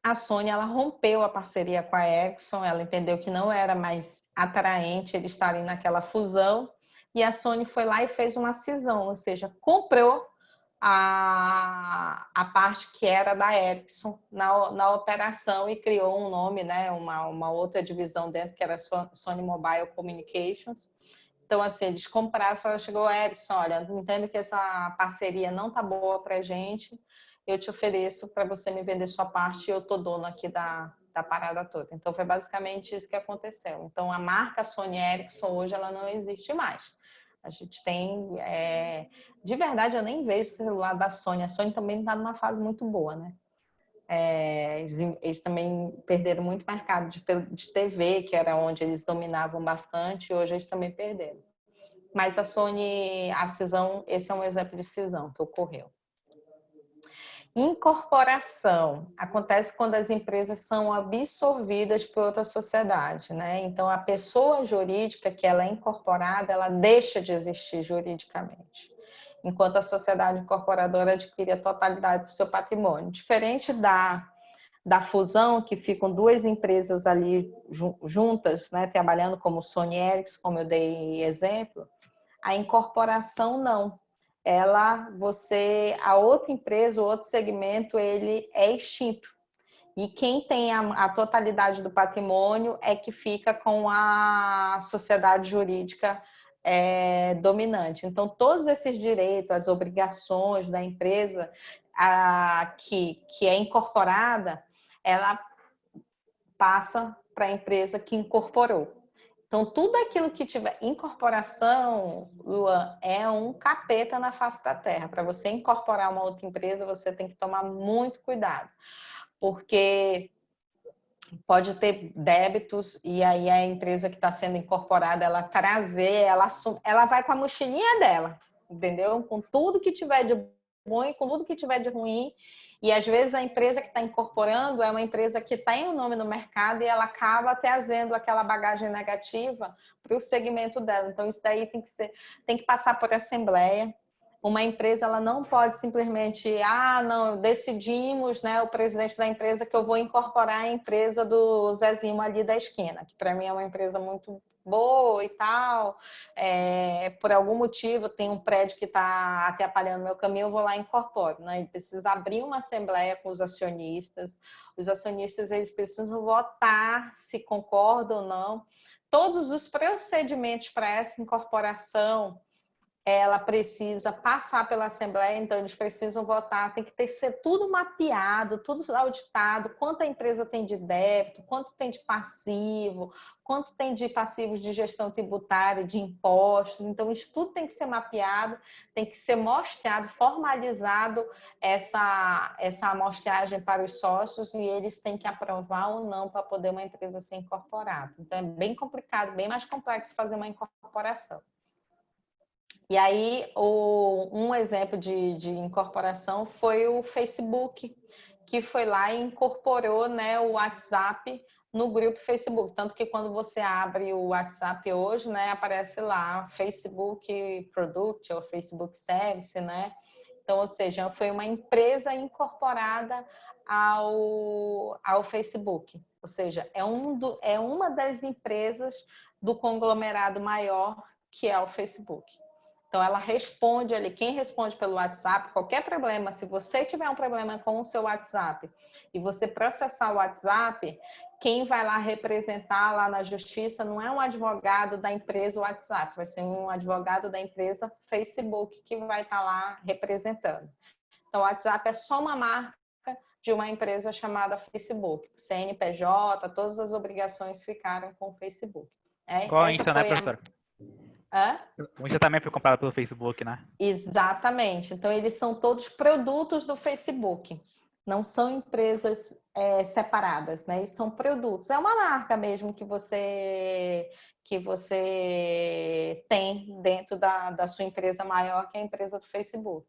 a Sony ela rompeu a parceria com a Ericsson, ela entendeu que não era mais atraente eles estarem naquela fusão, e a Sony foi lá e fez uma cisão, ou seja, comprou a parte que era da Ericsson na operação e criou um nome, né, uma outra divisão dentro, que era Sony Mobile Communications. Então, assim, eles compraram, chegou a Ericsson, olha, entendo que essa parceria não tá boa para a gente, eu te ofereço para você me vender sua parte e eu tô dono aqui da parada toda. Então, foi basicamente isso que aconteceu. Então, a marca Sony Ericsson hoje, ela não existe mais. A gente tem... De verdade, eu nem vejo o celular da Sony. A Sony também está numa fase muito boa, né? Eles também perderam muito mercado de TV, que era onde eles dominavam bastante, e hoje eles também perderam. Mas a Sony, a cisão, esse é um exemplo de cisão que ocorreu. Incorporação acontece quando as empresas são absorvidas por outra sociedade, né? Então, a pessoa jurídica que ela é incorporada, ela deixa de existir juridicamente, enquanto a sociedade incorporadora adquire a totalidade do seu patrimônio. Diferente da fusão, que ficam duas empresas ali juntas, né, trabalhando como Sony Ericsson, como eu dei exemplo, a incorporação não. A outra empresa, o outro segmento, ele é extinto. E quem tem a totalidade do patrimônio é que fica com a sociedade jurídica dominante. Então, todos esses direitos, as obrigações da empresa, que é incorporada, ela passa para a empresa que incorporou. Então, tudo aquilo que tiver incorporação, Luan, é um capeta na face da terra. Para você incorporar uma outra empresa, você tem que tomar muito cuidado, porque pode ter débitos e aí a empresa que está sendo incorporada, ela trazer, ela vai com a mochilinha dela, entendeu? Com tudo que tiver de bom e com tudo que tiver de ruim. E às vezes a empresa que está incorporando é uma empresa que tem um nome no mercado e ela acaba trazendo aquela bagagem negativa para o segmento dela. Então isso daí tem que passar por assembleia. Uma empresa, ela não pode simplesmente, não, decidimos, né, o presidente da empresa que eu vou incorporar a empresa do Zezinho ali da esquina, que para mim é uma empresa muito boa e tal, por algum motivo tem um prédio que está atrapalhando meu caminho, eu vou lá e incorporo, né? Ele precisa abrir uma assembleia com os acionistas eles precisam votar se concordam ou não. Todos os procedimentos para essa incorporação, ela precisa passar pela Assembleia, então eles precisam votar, tem que ser tudo mapeado, tudo auditado, quanto a empresa tem de débito, quanto tem de passivo, quanto tem de passivos de gestão tributária, de impostos, então isso tudo tem que ser mapeado, tem que ser mostrado, formalizado essa amostragem para os sócios e eles têm que aprovar ou não para poder uma empresa ser incorporada. Então é bem complicado, bem mais complexo fazer uma incorporação. E aí, um exemplo de incorporação foi o Facebook, que foi lá e incorporou, né, o WhatsApp no grupo Facebook. Tanto que quando você abre o WhatsApp hoje, né, aparece lá Facebook Product ou Facebook Service, né? Então, ou seja, foi uma empresa incorporada ao Facebook. Ou seja, é uma das empresas do conglomerado maior que é o Facebook. Então, ela responde ali, quem responde pelo WhatsApp, qualquer problema, se você tiver um problema com o seu WhatsApp e você processar o WhatsApp, quem vai lá representar lá na justiça não é um advogado da empresa WhatsApp, vai ser um advogado da empresa Facebook que vai estar lá representando. Então, o WhatsApp é só uma marca de uma empresa chamada Facebook. CNPJ, todas as obrigações ficaram com o Facebook. Igual a Insta, né, professor? O Insta também foi comprado pelo Facebook, né? Exatamente. Então, eles são todos produtos do Facebook. Não são empresas separadas, né? Eles são produtos. É uma marca mesmo que você tem dentro da sua empresa maior, que é a empresa do Facebook.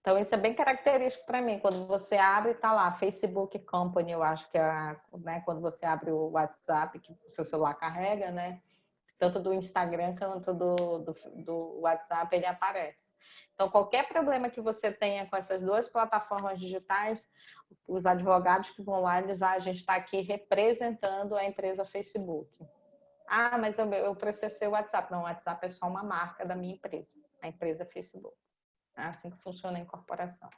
Então, isso é bem característico para mim. Quando você abre, está lá, Facebook Company, eu acho que é, né, quando você abre o WhatsApp, que o seu celular carrega, né? Tanto do Instagram quanto do WhatsApp, ele aparece. Então, qualquer problema que você tenha com essas duas plataformas digitais, os advogados que vão lá dizer, a gente está aqui representando a empresa Facebook. Mas eu processei o WhatsApp. Não, o WhatsApp é só uma marca da minha empresa, a empresa Facebook. É assim que funciona a incorporação.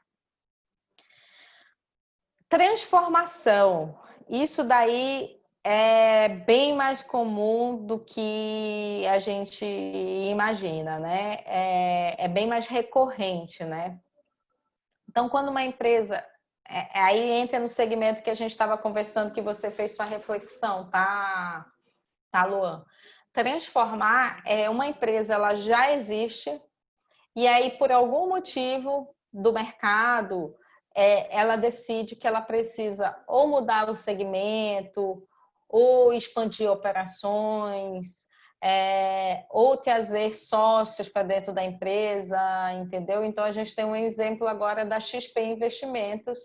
Transformação. Isso daí é bem mais comum do que a gente imagina, né? É bem mais recorrente, né? Então, quando uma empresa... aí entra no segmento que a gente estava conversando, que você fez sua reflexão, tá, Luan? Transformar, uma empresa, ela já existe, e aí, por algum motivo do mercado, ela decide que ela precisa ou mudar o segmento, ou expandir operações, ou trazer sócios para dentro da empresa, entendeu? Então, a gente tem um exemplo agora da XP Investimentos,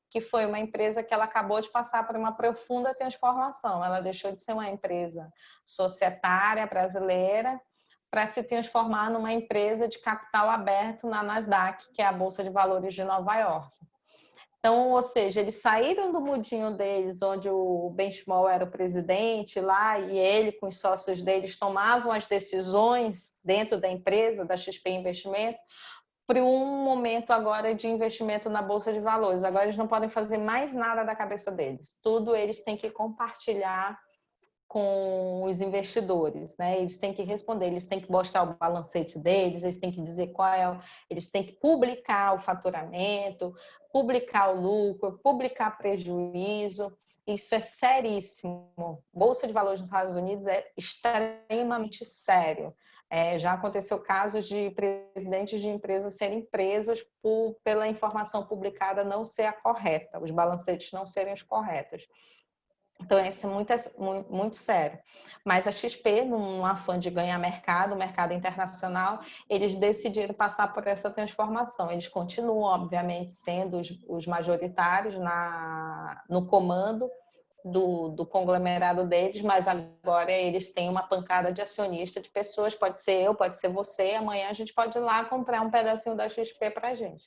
que foi uma empresa que ela acabou de passar por uma profunda transformação. Ela deixou de ser uma empresa societária brasileira para se transformar numa empresa de capital aberto na Nasdaq, que é a Bolsa de Valores de Nova York. Então, ou seja, eles saíram do mundinho deles, onde o Benchimol era o presidente lá, e ele, com os sócios deles, tomavam as decisões dentro da empresa, da XP Investimento, para um momento agora de investimento na Bolsa de Valores. Agora eles não podem fazer mais nada da cabeça deles. Tudo eles têm que compartilhar com os investidores, né? Eles têm que responder, eles têm que mostrar o balancete deles, eles têm que dizer eles têm que publicar o faturamento, publicar o lucro, publicar prejuízo. Isso é seríssimo. Bolsa de Valores nos Estados Unidos é extremamente sério. Já aconteceu casos de presidentes de empresas serem presos pela informação publicada não ser a correta, os balancetes não serem os corretos. Então, isso é muito sério. Mas a XP, num afã de ganhar mercado internacional, eles decidiram passar por essa transformação. Eles continuam, obviamente, sendo os majoritários no comando do conglomerado deles, mas agora eles têm uma pancada de acionista de pessoas, pode ser eu, pode ser você, amanhã a gente pode ir lá comprar um pedacinho da XP para a gente.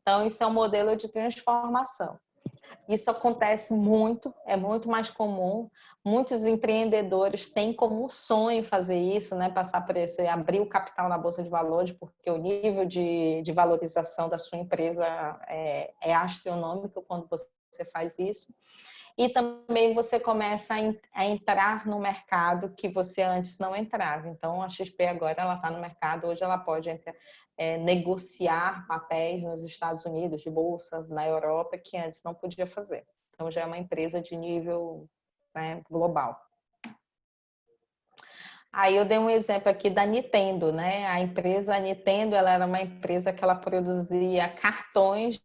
Então, isso é um modelo de transformação. Isso acontece muito, é muito mais comum. Muitos empreendedores têm como sonho fazer isso, né? Passar por esse, abrir o capital na Bolsa de Valores, porque o nível de valorização da sua empresa é astronômico quando você faz isso. E também você começa a entrar no mercado que você antes não entrava. Então, a XP agora ela está no mercado, hoje ela pode negociar papéis nos Estados Unidos, de bolsa, na Europa, que antes não podia fazer. Então, já é uma empresa de nível, né, global. Aí eu dei um exemplo aqui da Nintendo, né? A empresa Nintendo, ela era uma empresa que ela produzia cartões,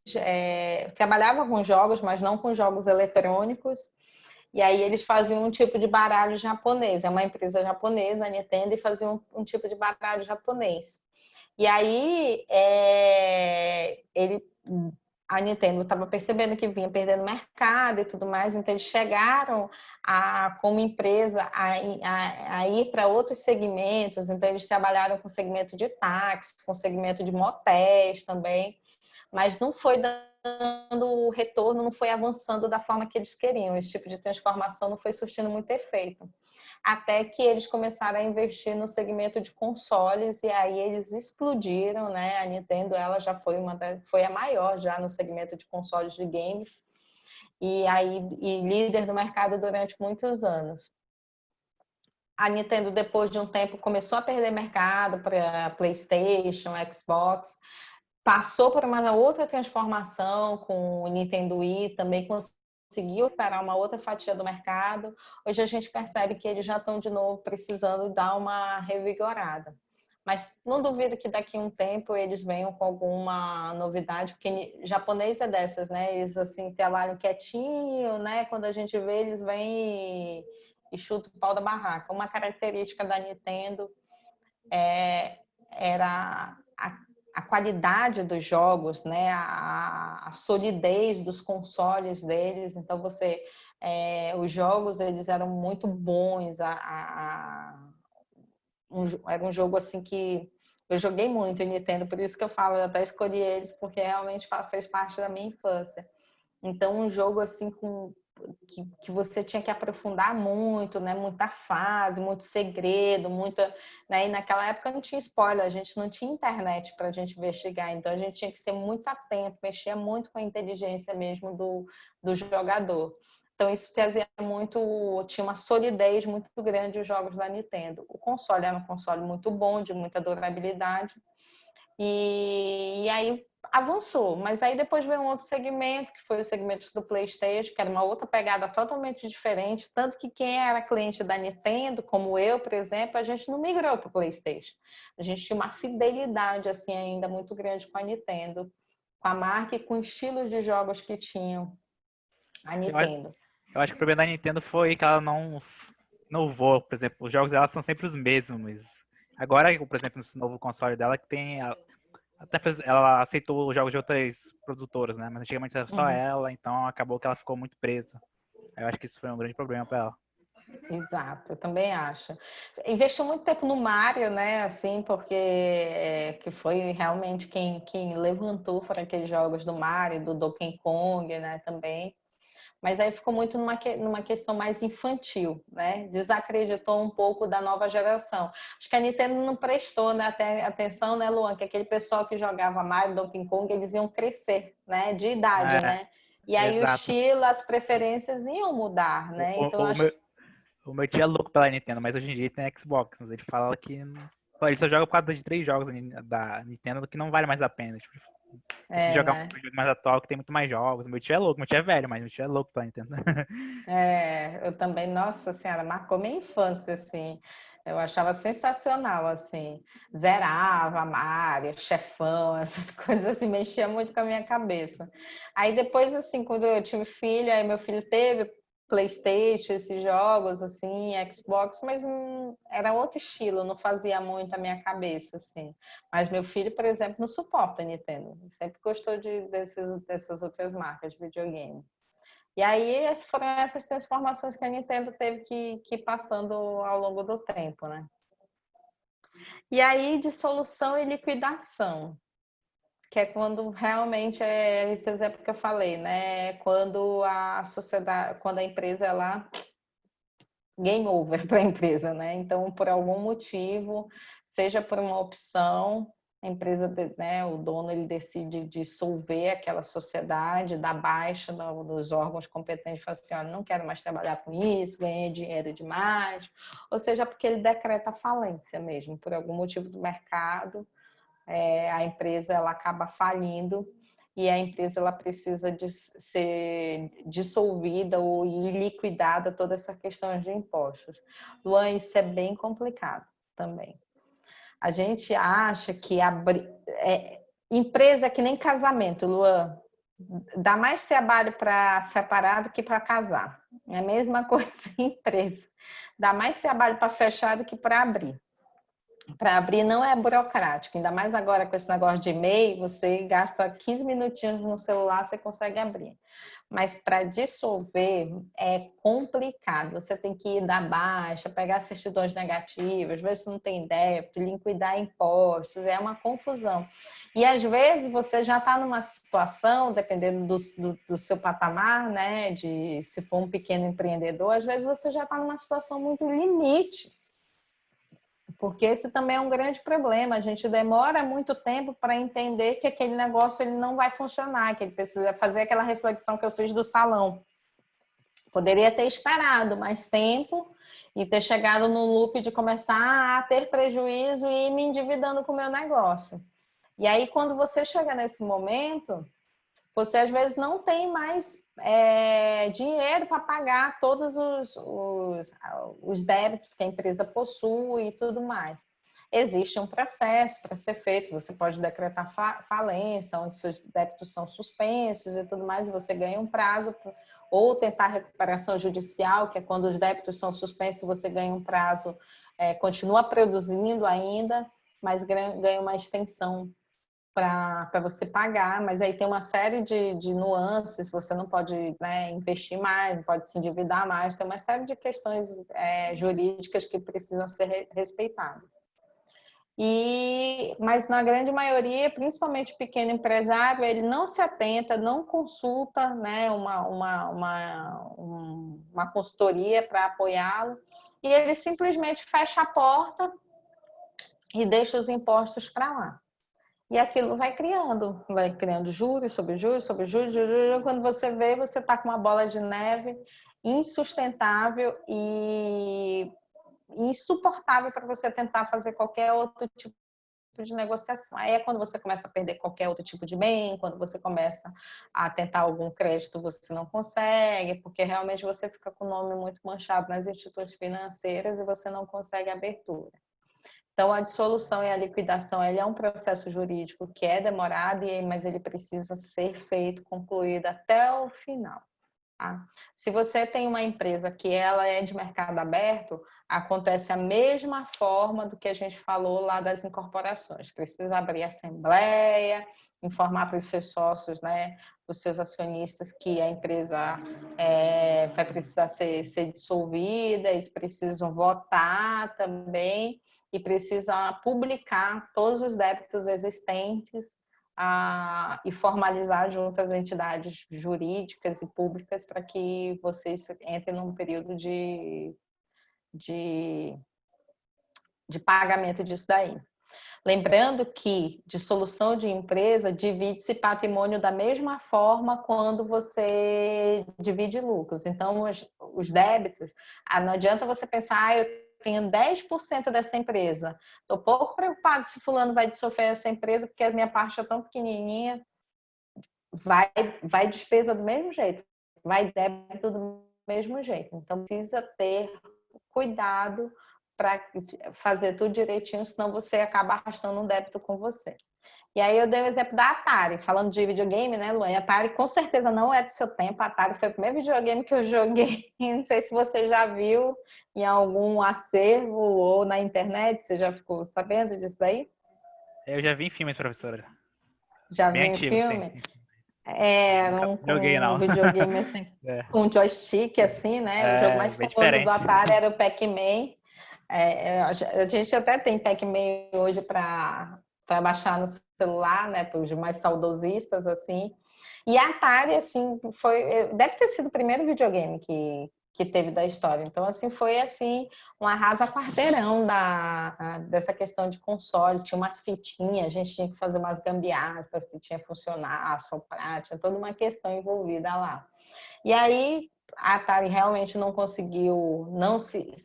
trabalhava com jogos, mas não com jogos eletrônicos. E aí eles faziam um tipo de baralho japonês. É uma empresa japonesa, a Nintendo, e fazia um tipo de baralho japonês. E aí a Nintendo estava percebendo que vinha perdendo mercado e tudo mais, então eles chegaram como empresa a ir para outros segmentos. Então eles trabalharam com segmento de táxi, com segmento de motéis também, mas não foi dando o retorno, não foi avançando da forma que eles queriam. Esse tipo de transformação não foi surtindo muito efeito. Até que eles começaram a investir no segmento de consoles e aí eles explodiram, né? A Nintendo, ela já foi a maior já no segmento de consoles de games e líder do mercado durante muitos anos. A Nintendo, depois de um tempo, começou a perder mercado para PlayStation, Xbox, passou por uma outra transformação com o Nintendo Wii, também conseguiu operar uma outra fatia do mercado. Hoje a gente percebe que eles já estão de novo precisando dar uma revigorada. Mas não duvido que daqui a um tempo eles venham com alguma novidade, porque japonês é dessas, né? Eles assim trabalham quietinho, né? Quando a gente vê, eles vêm e chutam o pau da barraca. Uma característica da Nintendo era a qualidade dos jogos, né? A solidez dos consoles deles. Então os jogos eles eram muito bons. Era um jogo assim que eu joguei muito em Nintendo, por isso que eu falo, eu até escolhi eles porque realmente fez parte da minha infância. Então um jogo assim que você tinha que aprofundar muito, né? Muita fase, muito segredo, né? E naquela época não tinha spoiler, a gente não tinha internet para a gente investigar, então a gente tinha que ser muito atento, mexer muito com a inteligência mesmo do jogador. Então isso tinha uma solidez muito grande os jogos da Nintendo. O console era um console muito bom, de muita durabilidade, e aí avançou, mas aí depois veio um outro segmento, que foi o segmento do PlayStation, que era uma outra pegada totalmente diferente, tanto que quem era cliente da Nintendo, como eu, por exemplo, a gente não migrou para o PlayStation. A gente tinha uma fidelidade assim ainda muito grande com a Nintendo, com a marca e com o estilo de jogos que tinham a Nintendo. Eu acho que o problema da Nintendo foi que ela não inovou, por exemplo, os jogos dela são sempre os mesmos. Agora, por exemplo, nesse novo console dela, que tem ela aceitou os jogos de outras produtoras, né? Mas antigamente era só ela, então acabou que ela ficou muito presa. Eu acho que isso foi um grande problema para ela. Exato, eu também acho. Investiu muito tempo no Mario, né? Assim, porque que foi realmente quem levantou foram aqueles jogos do Mario, do Donkey Kong, né? Também. Mas aí ficou muito numa questão mais infantil, né? Desacreditou um pouco da nova geração. Acho que a Nintendo não prestou, né, atenção, né, Luan? Que aquele pessoal que jogava Mario, Donkey Kong, eles iam crescer, né? De idade, É, né? E aí o exato. estilo, as preferências iam mudar, né? Então, O, o, acho meu, O meu tio é louco pela Nintendo, mas hoje em dia ele tem Xbox. Mas ele fala que ele só joga por causa de 3 jogos da Nintendo que não vale mais a pena. Tipo, prefiro É, jogar né? um jogo mais atual que tem muito mais jogos. Meu tio é louco, meu tio é velho, mas meu tio é louco pela Nintendo. É, eu também, nossa senhora, marcou minha infância, assim. Eu achava sensacional, assim. Zerava, Mario, Chefão, essas coisas assim, mexia muito com a minha cabeça. Aí depois, assim, quando eu tive filho, aí meu filho teve PlayStation, esses jogos, assim, Xbox, mas era outro estilo, não fazia muito a minha cabeça, assim. Mas meu filho, por exemplo, não suporta Nintendo. Sempre gostou dessas outras marcas de videogame. E aí foram essas transformações que a Nintendo teve que ir passando ao longo do tempo, né? E aí dissolução e liquidação, que é quando realmente é esse exemplo que eu falei, né? Quando a sociedade, quando a empresa ela game over para a empresa, né? Então, por algum motivo, seja por uma opção, a empresa, né, o dono ele decide dissolver aquela sociedade, dar baixa dos órgãos competentes, fala assim, olha, não quero mais trabalhar com isso, ganhei dinheiro demais, ou seja, porque ele decreta falência mesmo, por algum motivo do mercado, a empresa ela acaba falindo e a empresa ela precisa de ser dissolvida ou ir liquidada toda essa questão de impostos. Luan, isso é bem complicado também. A gente acha que empresa é que nem casamento, Luan. Dá mais trabalho para separar do que para casar. É a mesma coisa em empresa. Dá mais trabalho para fechar do que para abrir. Para abrir não é burocrático, ainda mais agora com esse negócio de e-mail, você gasta 15 minutinhos no celular, você consegue abrir. Mas para dissolver é complicado, você tem que ir dar baixa, pegar certidões negativas, ver se não tem débito, liquidar impostos, é uma confusão. E às vezes você já está numa situação, dependendo do seu patamar, né, de se for um pequeno empreendedor, às vezes você já está numa situação muito limite. Porque esse também é um grande problema. A gente demora muito tempo para entender que aquele negócio ele não vai funcionar, que ele precisa fazer aquela reflexão que eu fiz do salão. Poderia ter esperado mais tempo e ter chegado no loop de começar a ter prejuízo e ir me endividando com o meu negócio. E aí, quando você chega nesse momento, você às vezes não tem mais dinheiro para pagar todos os débitos que a empresa possui e tudo mais. Existe um processo para ser feito, você pode decretar falência, onde seus débitos são suspensos e tudo mais, e você ganha um prazo, ou tentar recuperação judicial, que é quando os débitos são suspensos, você ganha um prazo, continua produzindo ainda, mas ganha uma extensão para você pagar, mas aí tem uma série de nuances, você não pode, né, investir mais, não pode se endividar mais, tem uma série de questões jurídicas que precisam ser respeitadas. Mas na grande maioria, principalmente o pequeno empresário, ele não se atenta, não consulta, né, uma consultoria para apoiá-lo, e ele simplesmente fecha a porta e deixa os impostos para lá. E aquilo vai criando juros sobre juros, sobre juros, juros. Quando você vê, você está com uma bola de neve insustentável e insuportável para você tentar fazer qualquer outro tipo de negociação. Aí é quando você começa a perder qualquer outro tipo de bem, quando você começa a tentar algum crédito, você não consegue, porque realmente você fica com o nome muito manchado nas instituições financeiras e você não consegue abertura. Então, a dissolução e a liquidação ele é um processo jurídico que é demorado, mas ele precisa ser feito, concluído até o final. Tá? Se você tem uma empresa que ela é de mercado aberto, acontece a mesma forma do que a gente falou lá das incorporações. Precisa abrir assembleia, informar para os seus sócios, né, os seus acionistas que a empresa vai precisar ser dissolvida, eles precisam votar também e precisa publicar todos os débitos existentes e formalizar junto às entidades jurídicas e públicas para que vocês entrem num período de pagamento disso daí. Lembrando que de solução de empresa divide-se patrimônio da mesma forma quando você divide lucros. Então, os débitos, não adianta você pensar, eu tenho 10% dessa empresa. Estou pouco preocupado se fulano vai dissolver essa empresa, porque a minha parte é tão pequenininha. Vai despesa do mesmo jeito, vai débito do mesmo jeito. Então, precisa ter cuidado para fazer tudo direitinho, senão você acaba arrastando um débito com você. E aí eu dei o exemplo da Atari, falando de videogame, né, Luan? A Atari com certeza não é do seu tempo, a Atari foi o primeiro videogame que eu joguei, não sei se você já viu em algum acervo ou na internet, você já ficou sabendo disso daí? Eu já vi em filmes, professora. Já viu Bem em antigo, sim. filme? É, Nunca joguei, com um não. videogame assim, É, com joystick, assim, né? O jogo mais bem famoso do diferente. Atari era o Pac-Man. A gente até tem Pac-Man hoje para baixar no celular, né? Para os mais saudosistas, assim. E a Atari, assim, deve ter sido o primeiro videogame que teve da história. Então, assim, foi assim, um arrasa-quarteirão dessa questão de console. Tinha umas fitinhas, a gente tinha que fazer umas gambiarras para a fitinha funcionar, soprar, tinha toda uma questão envolvida lá. E aí a Atari realmente não conseguiu, não se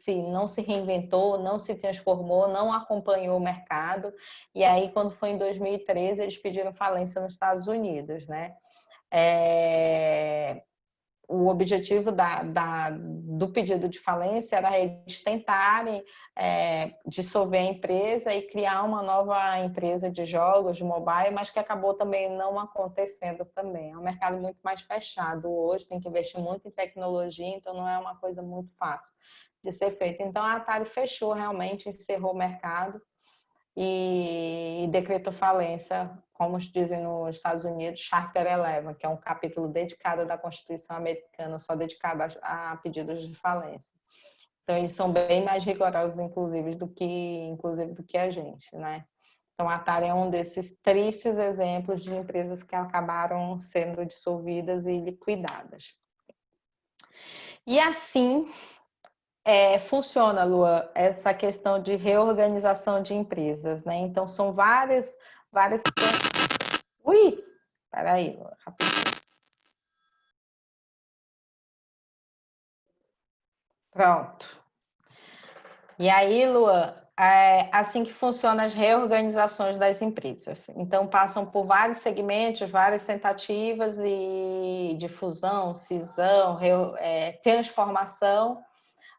reinventou, não se transformou, não acompanhou o mercado. E aí, quando foi em 2013, eles pediram falência nos Estados Unidos, né? O objetivo do pedido de falência era eles tentarem dissolver a empresa e criar uma nova empresa de jogos, de mobile, mas que acabou também não acontecendo também. É um mercado muito mais fechado hoje, tem que investir muito em tecnologia, então não é uma coisa muito fácil de ser feita. Então a Atari fechou realmente, encerrou o mercado e decretou falência, como dizem nos Estados Unidos, Charter 11, que é um capítulo dedicado da Constituição americana, só dedicado a pedidos de falência. Então, eles são bem mais rigorosos, inclusive, do que a gente, né? Então, a Atari é um desses tristes exemplos de empresas que acabaram sendo dissolvidas e liquidadas. E assim, funciona, Lua, essa questão de reorganização de empresas, né? Então, são várias. Ui! Peraí, Lua, rapidinho. Pronto. E aí, Lua, é assim que funcionam as reorganizações das empresas. Então, passam por vários segmentos, várias tentativas de fusão, cisão, transformação,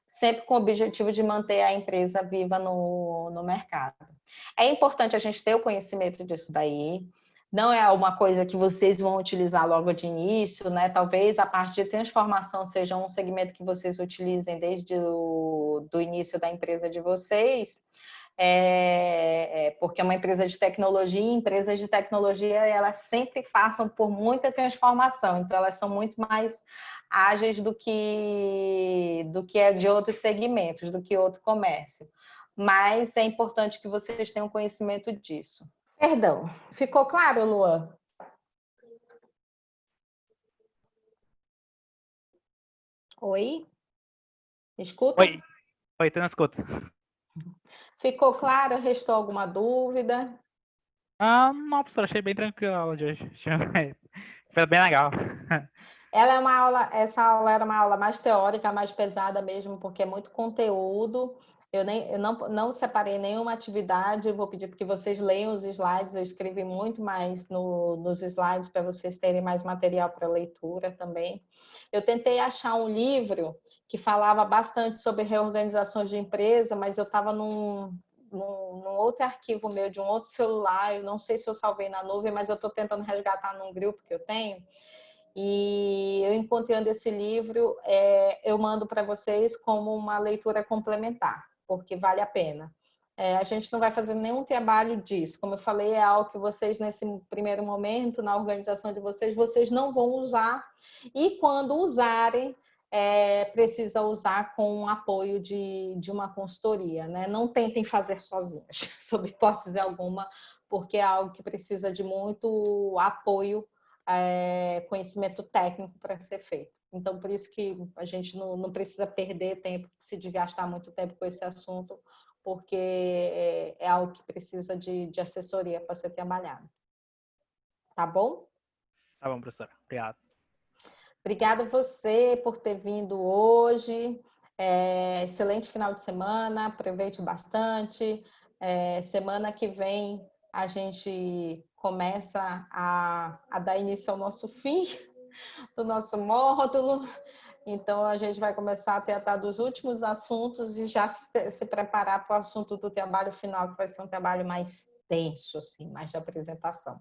sempre com o objetivo de manter a empresa viva no mercado. É importante a gente ter o conhecimento disso daí. Não é uma coisa que vocês vão utilizar logo de início, né? Talvez a parte de transformação seja um segmento que vocês utilizem desde o do início da empresa de vocês, porque é uma empresa de tecnologia, e empresas de tecnologia elas sempre passam por muita transformação, então elas são muito mais ágeis do que é de outros segmentos, do que outro comércio. Mas é importante que vocês tenham conhecimento disso. Perdão, ficou claro, Luan? Oi? Escuta? Oi, oi, tô na escuta. Ficou claro? Restou alguma dúvida? Ah, não, professor, achei bem tranquilo a aula de hoje. Foi bem legal. Essa aula era uma aula mais teórica, mais pesada mesmo, porque é muito conteúdo. Eu não separei nenhuma atividade, vou pedir para que vocês leiam os slides, eu escrevi muito mais nos slides para vocês terem mais material para leitura também. Eu tentei achar um livro que falava bastante sobre reorganizações de empresa, mas eu estava num outro arquivo meu, de um outro celular, eu não sei se eu salvei na nuvem, mas eu estou tentando resgatar num grupo que eu tenho, e eu encontrando esse livro, eu mando para vocês como uma leitura complementar, porque vale a pena. A gente não vai fazer nenhum trabalho disso. Como eu falei, é algo que vocês, nesse primeiro momento, na organização de vocês, vocês não vão usar. E quando usarem, precisa usar com o apoio de uma consultoria, né? Não tentem fazer sozinhos, sob hipótese alguma, porque é algo que precisa de muito apoio, conhecimento técnico para ser feito. Então, por isso que a gente não precisa perder tempo, se desgastar muito tempo com esse assunto, porque é algo que precisa de assessoria para ser trabalhado. Tá bom? Tá bom, professora. Obrigado. Obrigada a você por ter vindo hoje. Excelente final de semana, aproveite bastante. Semana que vem a gente começa a dar início ao nosso fim do nosso módulo. Então, a gente vai começar a tratar dos últimos assuntos e já se preparar para o assunto do trabalho final, que vai ser um trabalho mais denso, assim, mais de apresentação.